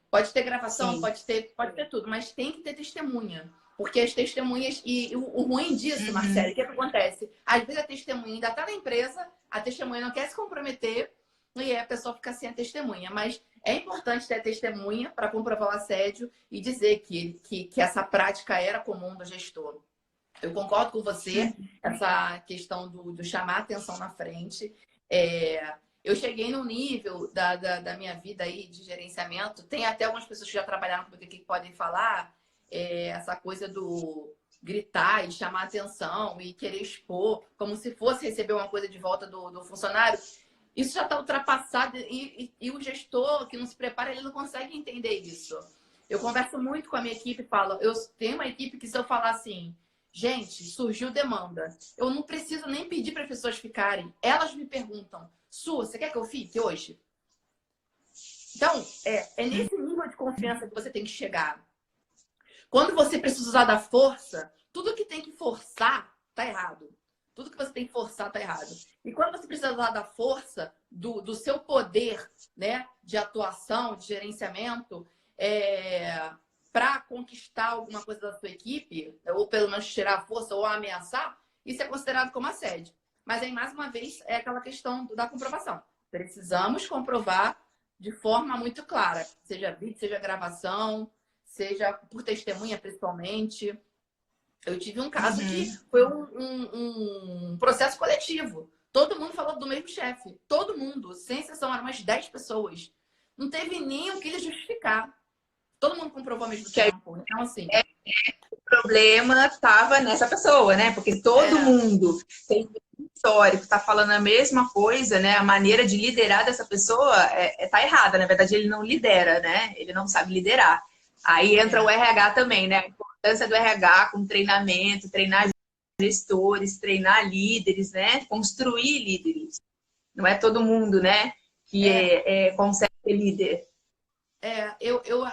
Pode ter gravação, pode ter tudo, mas tem que ter testemunha. Porque as testemunhas... E o ruim disso, Marcelo, o que acontece? Às vezes a testemunha ainda está na empresa, a testemunha não quer se comprometer e aí a pessoa fica sem a testemunha. Mas é importante ter a testemunha para comprovar o assédio e dizer que essa prática era comum do gestor. Eu concordo com você, essa questão do chamar a atenção na frente. Eu cheguei no nível da minha vida aí de gerenciamento, tem até algumas pessoas que já trabalharam comigo aqui que podem falar, essa coisa do gritar e chamar a atenção e querer expor, como se fosse receber uma coisa de volta do funcionário. Isso já está ultrapassado e o gestor que não se prepara, ele não consegue entender isso. Eu converso muito com a minha equipe e falo, eu tenho uma equipe que se eu falar assim, gente, surgiu demanda. Eu não preciso nem pedir para as pessoas ficarem. Elas me perguntam, Su, você quer que eu fique hoje? Então, é nesse nível de confiança que você tem que chegar. Quando você precisa usar da força, tudo que tem que forçar tá errado. Tudo que você tem que forçar tá errado. E quando você precisa usar da força, do seu poder, né, de atuação, de gerenciamento, para conquistar alguma coisa da sua equipe, ou pelo menos tirar a força ou ameaçar, isso é considerado como assédio. Mas aí, mais uma vez, é aquela questão da comprovação. Precisamos comprovar de forma muito clara, seja vídeo, seja gravação, seja por testemunha, principalmente. Eu tive um caso que foi um processo coletivo. Todo mundo falou do mesmo chefe. Todo mundo, sem exceção, eram umas 10 pessoas. Não teve nem o que ele justificar. Todo mundo comprovou ao mesmo tempo. Então, assim... O problema estava nessa pessoa, né? Porque todo mundo tem histórico, está falando a mesma coisa, né? A maneira de liderar dessa pessoa tá errada. Na verdade, ele não lidera, né? Ele não sabe liderar. Aí entra o RH também, né? A importância do RH com treinamento, treinar gestores, treinar líderes, né? Construir líderes. Não é todo mundo, né? Que consegue ser líder.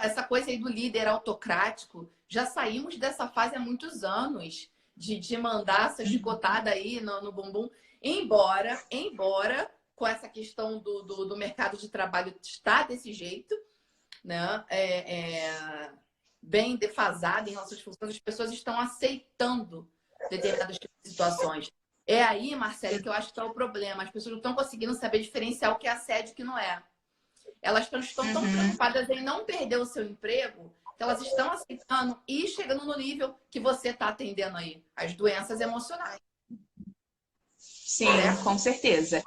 Essa coisa aí do líder autocrático, já saímos dessa fase há muitos anos de mandar essa chicotada aí no bumbum. Embora com essa questão do mercado de trabalho está desse jeito, né? Bem defasado em relação às funções, as pessoas estão aceitando determinadas situações. É aí, Marcelo, que eu acho que está o problema. As pessoas não estão conseguindo saber diferenciar o que é assédio e o que não é. Elas estão tão preocupadas em não perder o seu emprego que elas estão aceitando e chegando no nível que você está atendendo aí, as doenças emocionais. Sim, com certeza.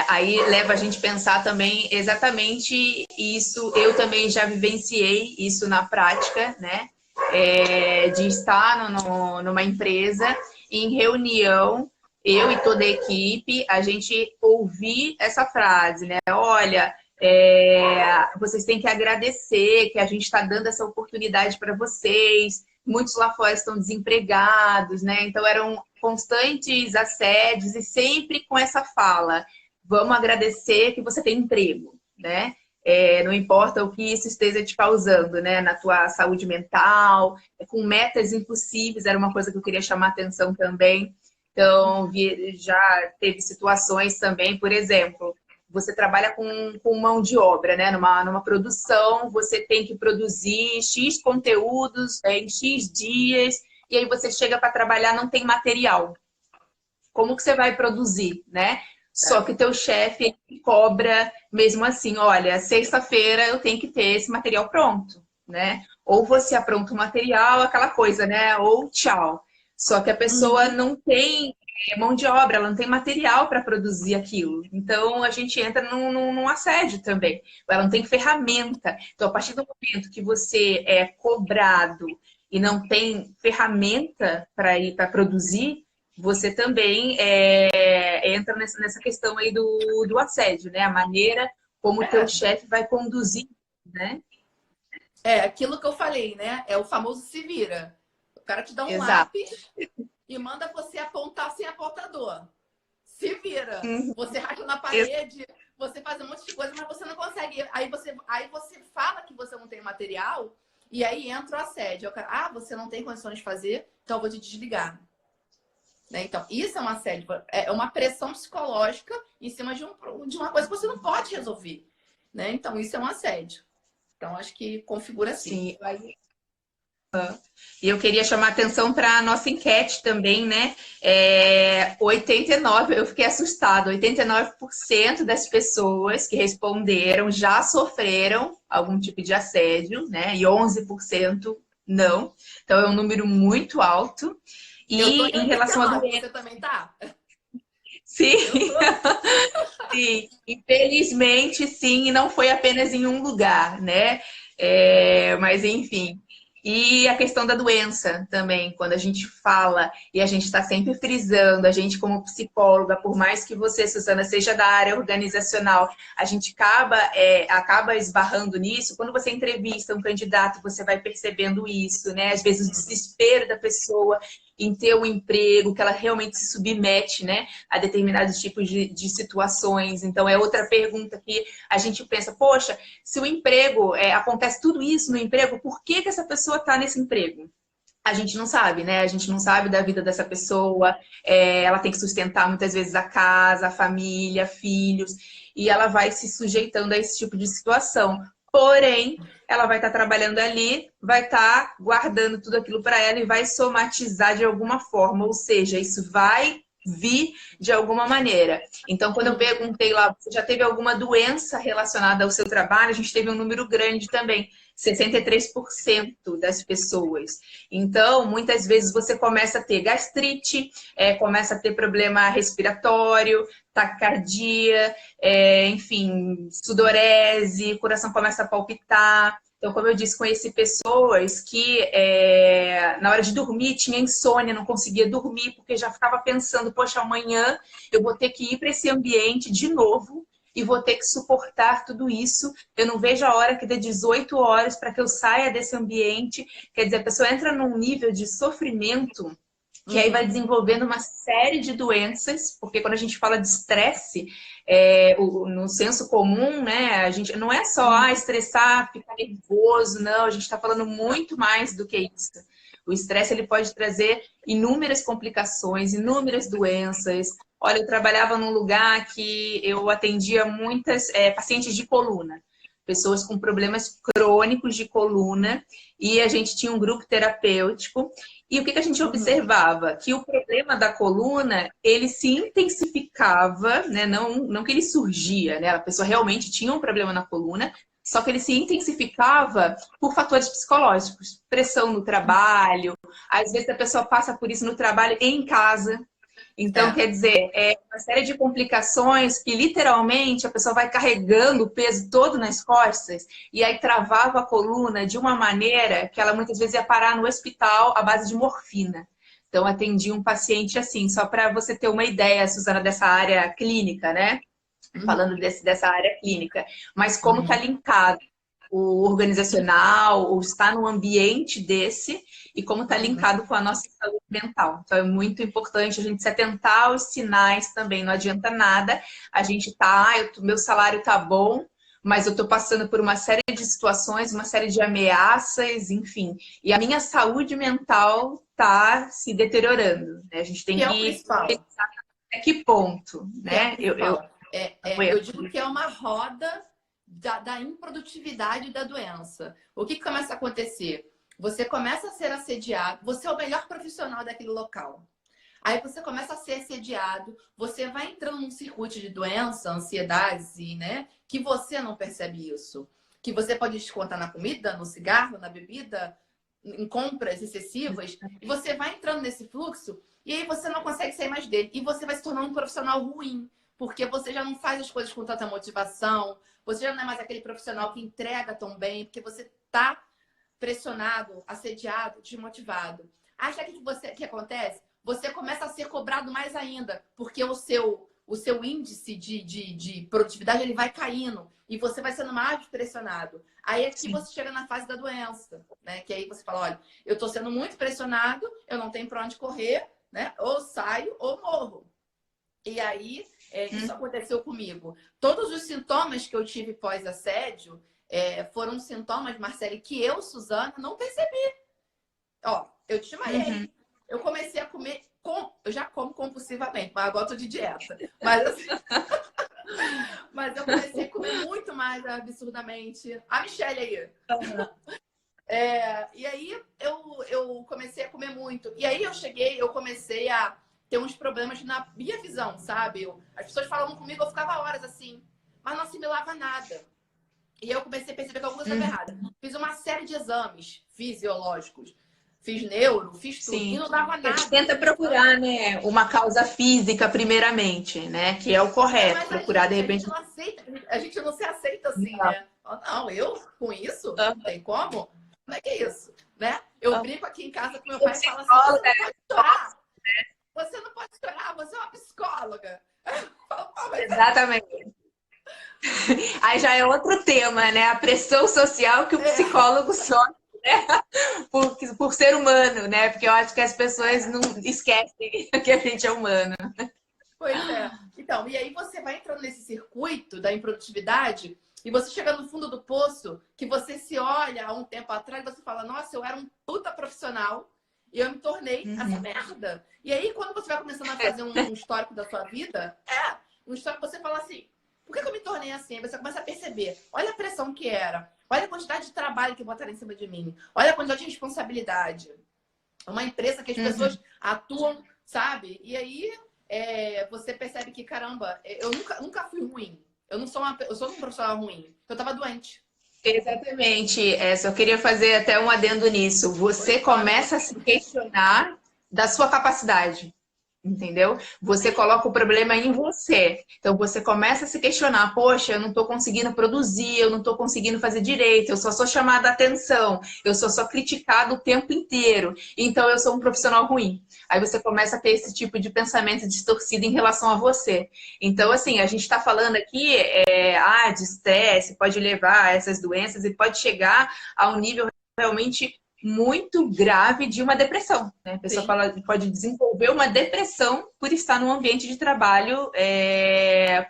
Aí leva a gente a pensar também exatamente isso. Eu também já vivenciei isso na prática, né? De estar numa empresa, em reunião, eu e toda a equipe, a gente ouvir essa frase, né? Olha, vocês têm que agradecer que a gente está dando essa oportunidade para vocês. Muitos lá fora estão desempregados, né? Então eram constantes assédios e sempre com essa fala: vamos agradecer que você tem emprego, né? Não importa o que isso esteja te causando, né? Na tua saúde mental, com metas impossíveis, era uma coisa que eu queria chamar a atenção também. Então, já teve situações também, por exemplo, você trabalha com mão de obra, né? Numa produção, você tem que produzir X conteúdos em X dias, e aí você chega para trabalhar, não tem material. Como que você vai produzir, né? Só que teu chefe cobra mesmo assim, olha, sexta-feira eu tenho que ter esse material pronto, né? Ou você apronta o material, aquela coisa, né? Ou tchau. Só que a pessoa não tem mão de obra, ela não tem material para produzir aquilo. Então a gente entra num assédio também. Ela não tem ferramenta. Então, a partir do momento que você é cobrado e não tem ferramenta para ir para produzir, você também entra nessa questão aí do assédio, né? A maneira como o teu É, chefe vai conduzir, né? é aquilo que eu falei, né? É o famoso se vira. O cara te dá um Exato. lápis e manda você apontar sem apontador. Se vira. Uhum. Você racha na parede, você faz um monte de coisa, mas você não consegue. Aí você fala que você não tem material e aí entra o assédio. Você não tem condições de fazer, então eu vou te desligar. Né? Então, isso é um assédio. É uma pressão psicológica em cima de uma coisa que você não pode resolver. Né? Então, isso é um assédio. Então, acho que configura assim. Sim. E eu queria chamar atenção para a nossa enquete também, né? 89, eu fiquei assustada, 89% das pessoas que responderam já sofreram algum tipo de assédio, né? E 11% não. Então é um número muito alto. Eu tô E em em relação à 89, doença, você também tá? sim, Eu tô. sim, infelizmente sim, e não foi apenas em um lugar, né? Mas enfim. E a questão da doença também, quando a gente fala e a gente está sempre frisando, a gente como psicóloga, por mais que você, Suzana, seja da área organizacional, a gente acaba esbarrando nisso. Quando você entrevista um candidato, você vai percebendo isso, né? Às vezes o desespero da pessoa em ter um emprego, que ela realmente se submete, né, a determinados tipos de situações. Então, é outra pergunta que a gente pensa, poxa, se o emprego, acontece tudo isso no emprego, por que essa pessoa está nesse emprego? A gente não sabe, né? A gente não sabe da vida dessa pessoa. Ela tem que sustentar muitas vezes a casa, a família, filhos, e ela vai se sujeitando a esse tipo de situação. Porém, ela vai estar trabalhando ali, vai estar guardando tudo aquilo para ela e vai somatizar de alguma forma, ou seja, isso vai vir de alguma maneira. Então, quando eu perguntei lá, você já teve alguma doença relacionada ao seu trabalho? A gente teve um número grande também, 63% das pessoas. Então, muitas vezes você começa a ter gastrite, começa a ter problema respiratório, taquicardia, enfim, sudorese, o coração começa a palpitar. Então, como eu disse, conheci pessoas que na hora de dormir tinha insônia, não conseguia dormir, porque já ficava pensando, poxa, amanhã eu vou ter que ir para esse ambiente de novo e vou ter que suportar tudo isso. Eu não vejo a hora que dê 18 horas para que eu saia desse ambiente. Quer dizer, a pessoa entra num nível de sofrimento que aí vai desenvolvendo uma série de doenças, porque quando a gente fala de estresse, no senso comum, né, a gente não é só estressar, ficar nervoso, não, a gente está falando muito mais do que isso. O estresse ele pode trazer inúmeras complicações, inúmeras doenças. Olha, eu trabalhava num lugar que eu atendia muitas pacientes de coluna, pessoas com problemas crônicos de coluna, e a gente tinha um grupo terapêutico. E o que a gente observava? Que o problema da coluna, ele se intensificava, né? Não que ele surgia, né? A pessoa realmente tinha um problema na coluna, só que ele se intensificava por fatores psicológicos. Pressão no trabalho, às vezes a pessoa passa por isso no trabalho e em casa. Então, quer dizer, uma série de complicações que literalmente a pessoa vai carregando o peso todo nas costas e aí travava a coluna de uma maneira que ela muitas vezes ia parar no hospital à base de morfina. Então, atendi um paciente assim, só para você ter uma ideia, Suzana, dessa área clínica, né? Falando dessa área clínica. Mas como está linkado o organizacional, ou estar num ambiente desse, e como está linkado com a nossa saúde mental. Então, é muito importante a gente se atentar aos sinais também. Não adianta nada a gente meu salário tá bom, mas eu estou passando por uma série de situações, uma série de ameaças, enfim. E a minha saúde mental está se deteriorando. Né? A gente tem Que é o que principal. pensar até que ponto, Que é o né? principal. Eu digo que é uma roda da improdutividade da doença. O que começa a acontecer? Você começa a ser assediado, você é o melhor profissional daquele local. Aí você começa a ser assediado, você vai entrando num circuito de doença, ansiedades, né? Que você não percebe isso. Que você pode descontar na comida, no cigarro, na bebida, em compras excessivas, e você vai entrando nesse fluxo e aí você não consegue sair mais dele. E você vai se tornando um profissional ruim, porque você já não faz as coisas com tanta motivação, você já não é mais aquele profissional que entrega tão bem, porque você tá pressionado, assediado, desmotivado. Aí sabe o que acontece? Você começa a ser cobrado mais ainda, porque o seu índice de produtividade ele vai caindo e você vai sendo mais pressionado. Aí é que você chega na fase da doença, né? Que aí você fala, olha, eu estou sendo muito pressionado, eu não tenho para onde correr, né? Ou saio ou morro. E aí, isso aconteceu comigo. Todos os sintomas que eu tive pós-assédio foram sintomas, Marcele, que eu, Suzana, não percebi. Ó, eu desmaiei. Eu comecei a comer, eu já como compulsivamente, mas agora tô de dieta. Mas, assim, mas eu comecei a comer muito mais absurdamente. A Michelle aí. E aí eu comecei a comer muito. E aí eu comecei a ter uns problemas na minha visão, sabe? As pessoas falavam comigo, eu ficava horas assim, mas não assimilava nada. E eu comecei a perceber que alguma coisa estava errada. Fiz uma série de exames fisiológicos. Fiz neuro, fiz tudo. Sim. E não dava A nada. gente tenta procurar, né, uma causa física primeiramente, né? Que é o correto. Mas Procurar, de a repente. gente não aceita, a gente não se aceita assim, Não. né? Não, eu com isso? Tem como? Como é que é isso? Né? Eu brinco aqui em casa com meu pai e falo assim, você não pode chorar. Você não pode chorar, você é uma psicóloga. Exatamente. Aí já é outro tema, né? A pressão social que o psicólogo sofre, né? Por ser humano, né? Porque eu acho que as pessoas não esquecem que a gente é humano. Pois é. Então, e aí você vai entrando nesse circuito da improdutividade e você chega no fundo do poço que você se olha há um tempo atrás e você fala, nossa, eu era um puta profissional e eu me tornei essa merda. E aí, quando você vai começando a fazer um histórico da sua vida, um histórico você fala assim, por que eu me tornei assim? Aí você começa a perceber, olha a pressão que era, olha a quantidade de trabalho que botaram em cima de mim, olha a quantidade de responsabilidade. Uma empresa que as pessoas atuam, sabe? E aí você percebe que, caramba, eu nunca fui ruim. Eu sou um profissional ruim. Eu tava doente. Exatamente. Só queria fazer até um adendo nisso. Você começa a se questionar da sua capacidade. Entendeu? Você coloca o problema em você. Então você começa a se questionar: poxa, eu não estou conseguindo produzir, eu não estou conseguindo fazer direito, eu só sou chamada a atenção, eu sou só criticado o tempo inteiro, então eu sou um profissional ruim. Aí você começa a ter esse tipo de pensamento distorcido em relação a você. Então, assim, a gente está falando aqui de estresse, pode levar a essas doenças e pode chegar a um nível realmente muito grave de uma depressão, né? A pessoa pode desenvolver uma depressão por estar num ambiente de trabalho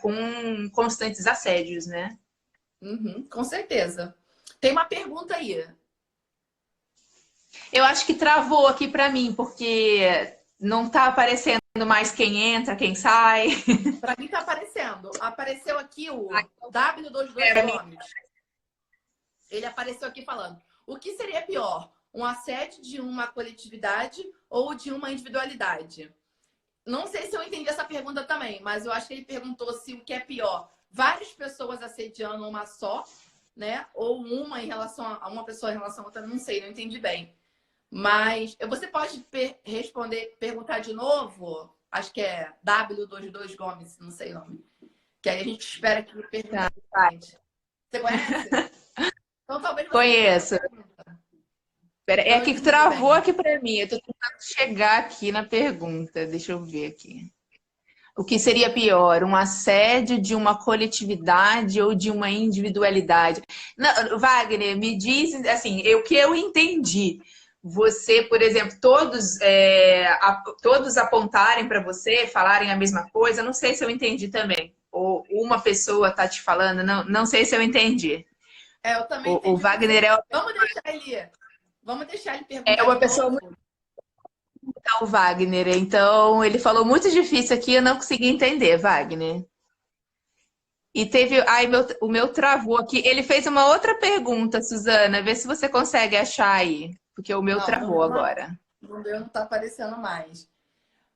com constantes assédios, né? Com certeza. Tem uma pergunta aí. Eu acho que travou aqui para mim, porque não tá aparecendo mais quem entra, quem sai. Para mim tá aparecendo. Apareceu aqui o W22 Gomes. Ele apareceu aqui falando: o que seria pior? Um assédio de uma coletividade ou de uma individualidade? Não sei se eu entendi essa pergunta também, mas eu acho que ele perguntou se o que é pior, várias pessoas assediando uma só, né? Ou uma em relação a uma pessoa em relação a outra, não sei, não entendi bem. Mas você pode perguntar de novo? Acho que é W22 Gomes, não sei o nome. Que aí a gente espera que ele pergunte. Você conhece? Então talvez você Conheço. É que travou aqui para mim. Eu tô tentando chegar aqui na pergunta. Deixa eu ver aqui. O que seria pior? Um assédio de uma coletividade ou de uma individualidade? Não, Wagner, me diz assim, o que eu entendi. Você, por exemplo, todos apontarem para você, falarem a mesma coisa, não sei se eu entendi também. Ou uma pessoa tá te falando, não sei se eu entendi. Eu também entendi. O Wagner Vamos deixar ele perguntar. É uma pessoa muito. Então, Wagner, então ele falou muito difícil aqui, eu não consegui entender, Wagner. E teve. Ai, o meu travou aqui. Ele fez uma outra pergunta, Suzana. Vê se você consegue achar aí. Porque o meu travou agora. O meu não tá aparecendo mais.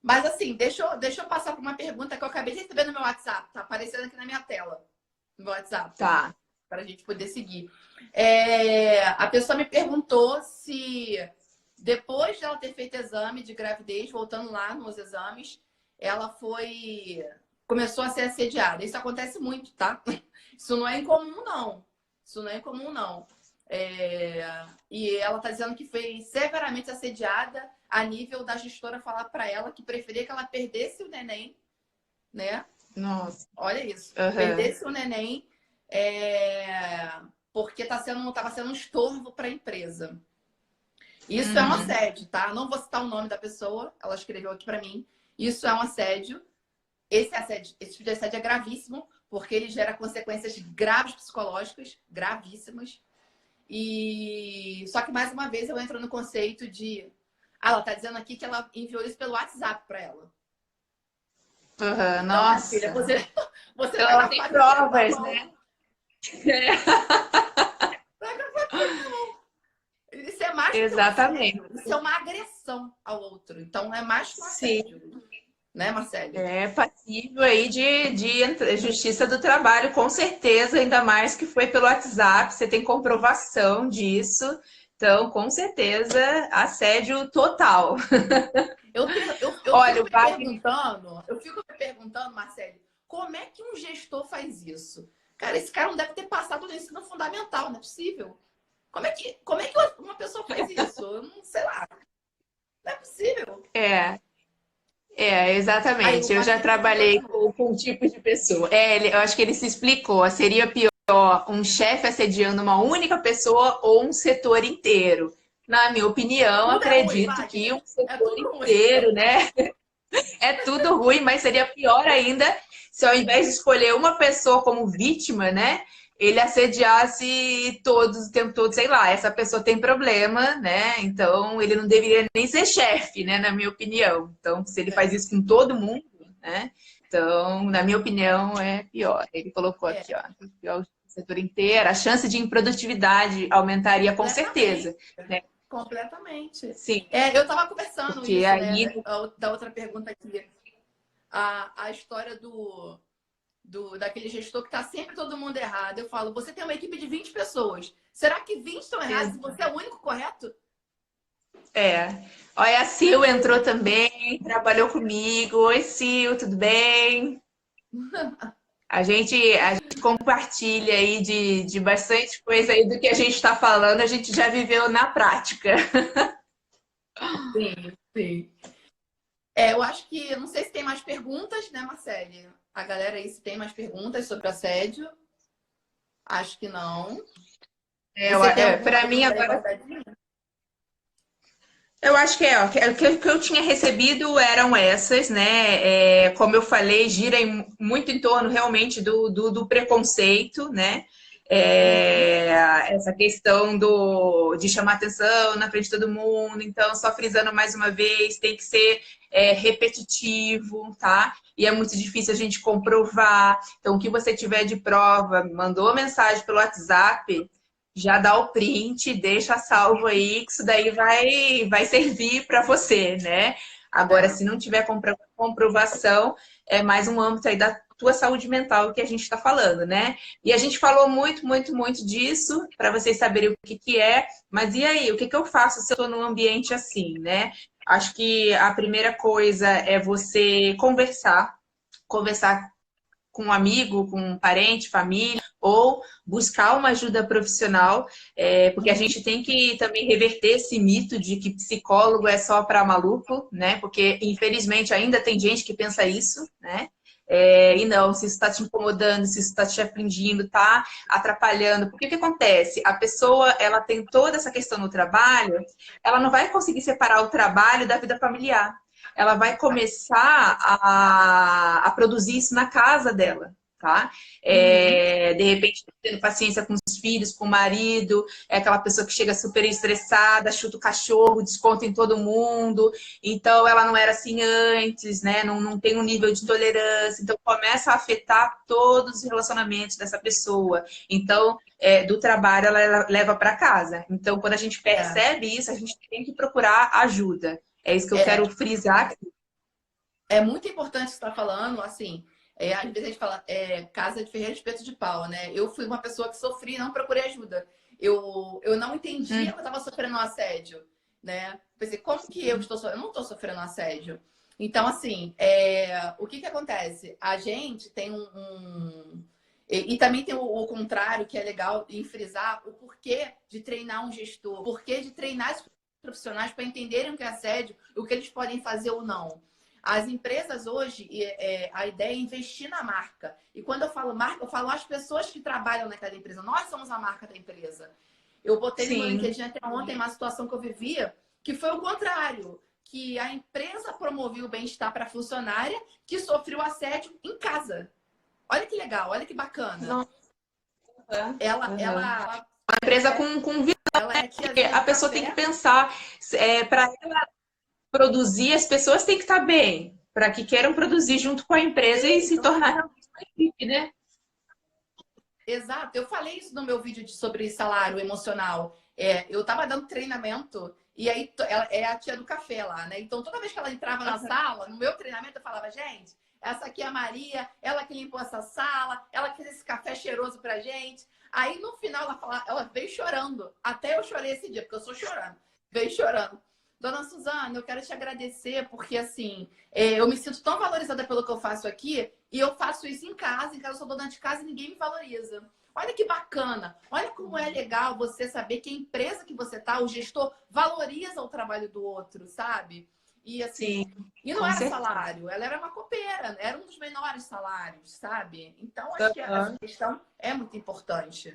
Mas assim, deixa eu passar por uma pergunta que eu acabei de receber no meu WhatsApp. Tá aparecendo aqui na minha tela, no meu WhatsApp, Tá. para a gente poder seguir. A pessoa me perguntou se depois de ela ter feito exame de gravidez, voltando lá nos exames, ela começou a ser assediada. Isso acontece muito, tá? Isso não é incomum, não. Isso não é incomum, não. E ela tá dizendo que foi severamente assediada a nível da gestora falar para ela que preferia que ela perdesse o neném, né? Nossa. Olha isso. Uhum. Perdesse o neném porque tava sendo um estorvo para a empresa. Isso é um assédio, tá? Não vou citar o nome da pessoa, ela escreveu aqui para mim. Isso é um assédio. Esse tipo de assédio é gravíssimo, porque ele gera consequências graves psicológicas, gravíssimas. E só que mais uma vez eu entro no conceito de ela tá dizendo aqui que ela enviou isso pelo WhatsApp para ela. Uhum. Então, Nossa. filha, você Então ela tem provas, né? Isso é mais Exatamente. que um assédio. Isso é uma agressão ao outro. Então é mais que um assédio. Sim. Né, Marcele? É passível aí de Justiça do Trabalho, com certeza, ainda mais que foi pelo WhatsApp, você tem comprovação disso. Então, com certeza, assédio total. Fico Olha, me perguntando, Marcele, como é que um gestor faz isso? Cara, esse cara não deve ter passado no ensino fundamental, não é possível. Como é que uma pessoa faz isso? Eu não sei lá. Não é possível. Exatamente. Aí, Eu já trabalhei com um tipo de pessoa. Eu acho que ele se explicou. Seria pior um chefe assediando uma única pessoa ou um setor inteiro? Na minha opinião, tudo é ruim, acredito que Wagner. um setor Tudo ruim. inteiro, né? É tudo ruim, mas seria pior ainda se ao invés de escolher uma pessoa como vítima, né? Ele assediasse todos o tempo todo, sei lá, essa pessoa tem problema, né? Então ele não deveria nem ser chefe, né? Na minha opinião. Então, se ele faz isso com todo mundo, né? Então, na minha opinião, é pior. Ele colocou aqui, ó, pior o setor inteiro, a chance de improdutividade aumentaria com certeza. Né? Completamente. Sim. Eu estava conversando Porque isso, aí... né? Da outra pergunta aqui. A história daquele gestor que está sempre todo mundo errado. Eu falo, você tem uma equipe de 20 pessoas. Será que 20 estão errados e você é o único correto? Olha, a Sil entrou também, trabalhou comigo. Oi, Sil, tudo bem? A gente compartilha aí de bastante coisa aí do que a gente está falando, a gente já viveu na prática. Sim, sim. Eu acho que, não sei se tem mais perguntas, né, Marcele? A galera aí, se tem mais perguntas sobre assédio. Acho que não. Para mim agora... Eu acho que ó, o que eu tinha recebido eram essas, né? Como eu falei, gira muito em torno realmente do preconceito, né? Essa questão de chamar atenção na frente de todo mundo. Então, só frisando mais uma vez, tem que ser repetitivo, tá? E é muito difícil a gente comprovar. Então, o que você tiver de prova, mandou mensagem pelo WhatsApp, já dá o print, deixa salvo aí, que isso daí vai servir para você, né? Agora, se não tiver comprovação, é mais um âmbito aí da tua saúde mental que a gente está falando, né? E a gente falou muito, muito, muito disso, para vocês saberem o que é, mas e aí, o que eu faço se eu estou num ambiente assim, né? Acho que a primeira coisa é você conversar com um amigo, com um parente, família, ou buscar uma ajuda profissional, porque a gente tem que também reverter esse mito de que psicólogo é só para maluco, né? Porque, infelizmente, ainda tem gente que pensa isso, né? E não, se isso está te incomodando, se isso está te afligindo, está atrapalhando. Porque o que acontece? A pessoa, ela tem toda essa questão no trabalho, ela não vai conseguir separar o trabalho da vida familiar. Ela vai começar a produzir isso na casa dela, tá? De repente, tendo paciência com os filhos, com o marido, é aquela pessoa que chega super estressada, chuta o cachorro, desconta em todo mundo, então ela não era assim antes, né? Não tem um nível de tolerância, então começa a afetar todos os relacionamentos dessa pessoa. Então, do trabalho ela leva para casa. Então, quando a gente percebe isso, a gente tem que procurar ajuda. É isso que eu quero frisar aqui. É muito importante o que você está falando, assim, às vezes a gente fala casa de ferreiro, espeto de pau, né? Eu fui uma pessoa que sofri e não procurei ajuda. Eu não entendia que eu estava sofrendo um assédio, né? Pensei, como que eu estou sofrendo? Eu não estou sofrendo um assédio. Então, assim, o que que acontece? A gente tem e também tem o contrário, que é legal em frisar o porquê de treinar um gestor, o porquê de treinar os profissionais para entenderem o que é assédio, o que eles podem fazer ou não. As empresas hoje, a ideia é investir na marca. E quando eu falo marca, eu falo as pessoas que trabalham naquela empresa. Nós somos a marca da empresa. Eu botei no meu Sim. LinkedIn até ontem uma situação que eu vivia, que foi o contrário. Que a empresa promovia o bem-estar para a funcionária que sofreu assédio em casa. Olha que legal, olha que bacana. Nossa. Ela Uma empresa com visão, ela é porque tiazinha a do pessoa tem que café. pensar, para ela produzir, as pessoas têm que estar bem, para que queiram produzir junto com a empresa e se tornar realmente uma equipe, né? Exato, eu falei isso no meu vídeo sobre salário emocional. Eu estava dando treinamento e aí ela é a tia do café lá, né? Então toda vez que ela entrava na sala, no meu treinamento, eu falava, gente, essa aqui é a Maria, ela que limpou essa sala, ela que fez esse café cheiroso pra gente. Aí no final ela veio chorando. Até eu chorei esse dia, porque eu sou chorando. Veio chorando. Dona Suzana, eu quero te agradecer, porque assim, eu me sinto tão valorizada pelo que eu faço aqui, e eu faço isso em casa eu sou dona de casa e ninguém me valoriza. Olha que bacana, olha como é legal você saber que a empresa que você tá, o gestor, valoriza o trabalho do outro, sabe? E assim, Sim, e não com era certeza. salário, ela era uma copeira, era um dos menores salários, sabe? Então, acho que essa questão é muito importante.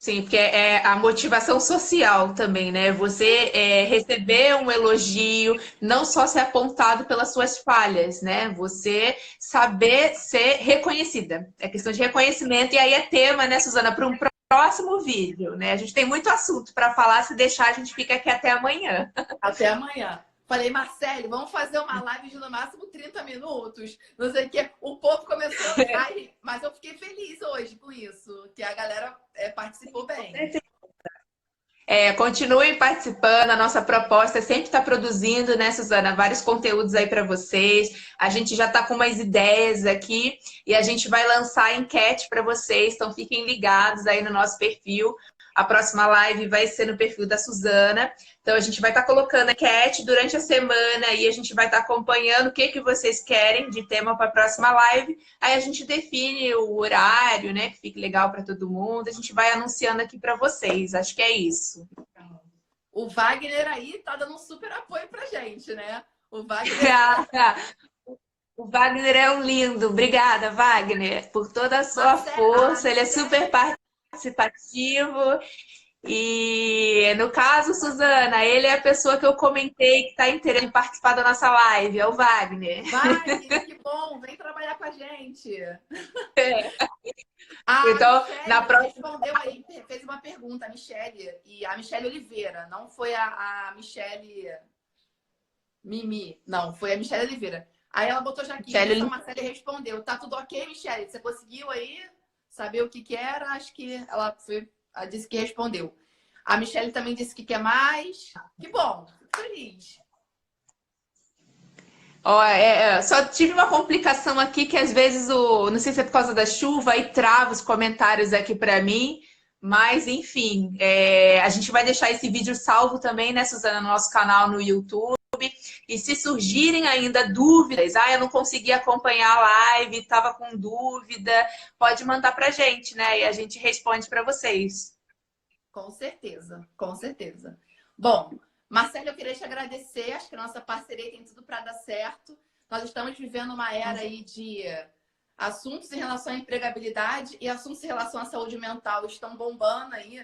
Sim, porque é a motivação social também, né? Você receber um elogio, não só ser apontado pelas suas falhas, né? Você saber ser reconhecida. É questão de reconhecimento, e aí é tema, né, Suzana, para um próximo vídeo, né? A gente tem muito assunto para falar, se deixar, a gente fica aqui até amanhã. Até amanhã. Falei, Marcelo, vamos fazer uma live de no máximo 30 minutos. Não sei o quê. O povo começou a rir, mas eu fiquei feliz hoje com isso, que a galera participou bem. Continuem participando, a nossa proposta é sempre estar produzindo, né, Suzana, vários conteúdos aí para vocês. A gente já está com umas ideias aqui e a gente vai lançar a enquete para vocês, então fiquem ligados aí no nosso perfil. A próxima live vai ser no perfil da Suzana. Então a gente vai estar colocando a enquete durante a semana e a gente vai estar acompanhando o que vocês querem de tema para a próxima live. Aí a gente define o horário, né, que fique legal para todo mundo. A gente vai anunciando aqui para vocês. Acho que é isso. O Wagner aí tá dando um super apoio pra gente, né? O Wagner. O Wagner é um lindo. Obrigada, Wagner, por toda a sua Marcelo, a força. Ele é super Michelle. participativo. E no caso, Suzana, ele é a pessoa que eu comentei que está interessada em participar da nossa live, é o Wagner. Wagner, que bom, vem trabalhar com a gente. A Então, na Michelle próxima. respondeu aí, fez uma pergunta, a Michelle, e a Michelle Oliveira, não foi a Michelle Mimi, não, foi a Michelle Oliveira. Aí ela botou já aqui, isso a Marcele respondeu. Tá tudo ok, Michelle? Você conseguiu aí saber o que que era? Acho que ela disse que respondeu. A Michelle também disse que quer mais. Que bom, fico feliz. Ó, só tive uma complicação aqui que às vezes não sei se é por causa da chuva, aí trava os comentários aqui para mim, mas enfim, a gente vai deixar esse vídeo salvo também, né, Suzana, no nosso canal no YouTube. E se surgirem ainda dúvidas, eu não consegui acompanhar a live, estava com dúvida, pode mandar para a gente, né? E a gente responde para vocês. Com certeza, com certeza. Bom, Marcelo, eu queria te agradecer. Acho que a nossa parceria tem tudo para dar certo. Nós estamos vivendo uma era aí de assuntos em relação à empregabilidade e assuntos em relação à saúde mental estão bombando aí.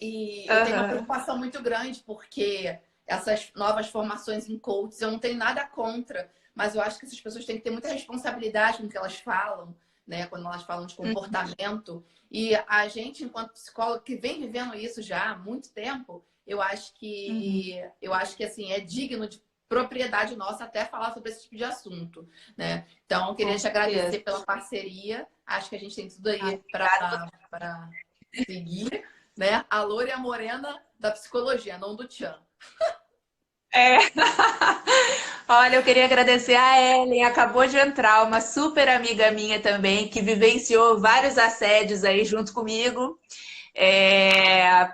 E eu tenho uma preocupação muito grande porque essas novas formações em coaches, eu não tenho nada contra, mas eu acho que essas pessoas têm que ter muita responsabilidade no que elas falam, né? Quando elas falam de comportamento. E a gente, enquanto psicólogo, que vem vivendo isso já há muito tempo, eu acho que assim, é digno de propriedade nossa até falar sobre esse tipo de assunto, né? Então, eu queria te agradecer pela parceria. Acho que a gente tem tudo aí para seguir, né? A loura e a morena da psicologia, não do Tchan. É. Olha, eu queria agradecer a Ellen, acabou de entrar, uma super amiga minha também, que vivenciou vários assédios aí junto comigo.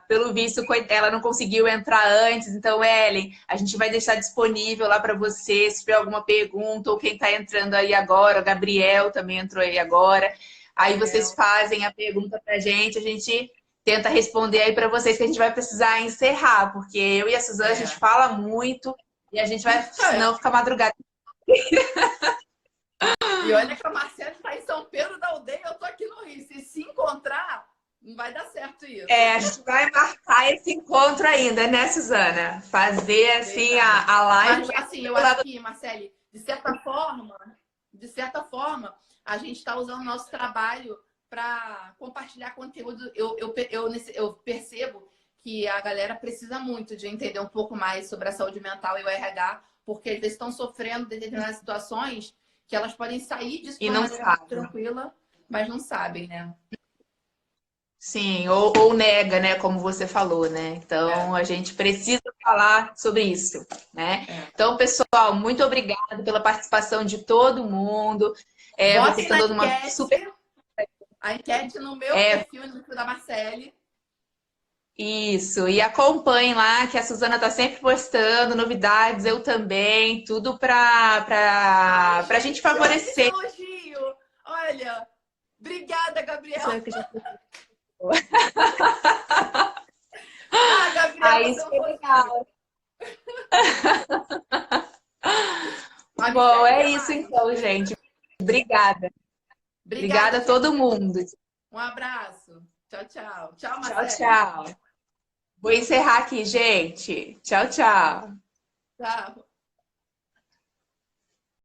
Pelo visto, ela não conseguiu entrar antes, então, Ellen, a gente vai deixar disponível lá para você, se tiver alguma pergunta, ou quem está entrando aí agora, o Gabriel também entrou aí agora. Aí vocês fazem a pergunta para a gente tenta responder aí para vocês, que a gente vai precisar encerrar, porque eu e a Suzana, a gente fala muito e a gente vai, senão, ficar madrugada. E olha que a Marcela está em São Pedro da Aldeia, eu tô aqui no Rio. Se encontrar, não vai dar certo isso. A gente vai marcar esse encontro ainda, né, Suzana? Fazer, assim, a live. Mas, assim, eu acho que, Marcele, de certa forma, a gente está usando o nosso trabalho para compartilhar conteúdo. Eu percebo que a galera precisa muito de entender um pouco mais sobre a saúde mental e o RH, porque às vezes estão sofrendo de determinadas situações que elas podem sair disso de uma maneira tranquila, mas não sabem, né? Sim, ou nega, né? Como você falou, né? Então, a gente precisa falar sobre isso, né? Então, pessoal, muito obrigada pela participação de todo mundo. Vocês estão dando uma super... A enquete no meu perfil, no perfil da Marcele. Isso, e acompanhem lá, que a Suzana tá sempre postando novidades, eu também, tudo pra gente favorecer. Elogio! Olha, obrigada, Gabriel. Gabriel, isso é legal. Bom, isso então, gente. Obrigada. Obrigada a todo mundo. Um abraço. Tchau, tchau. Tchau, Marcelo. Tchau, tchau. Vou encerrar aqui, gente. Tchau, tchau. Tchau.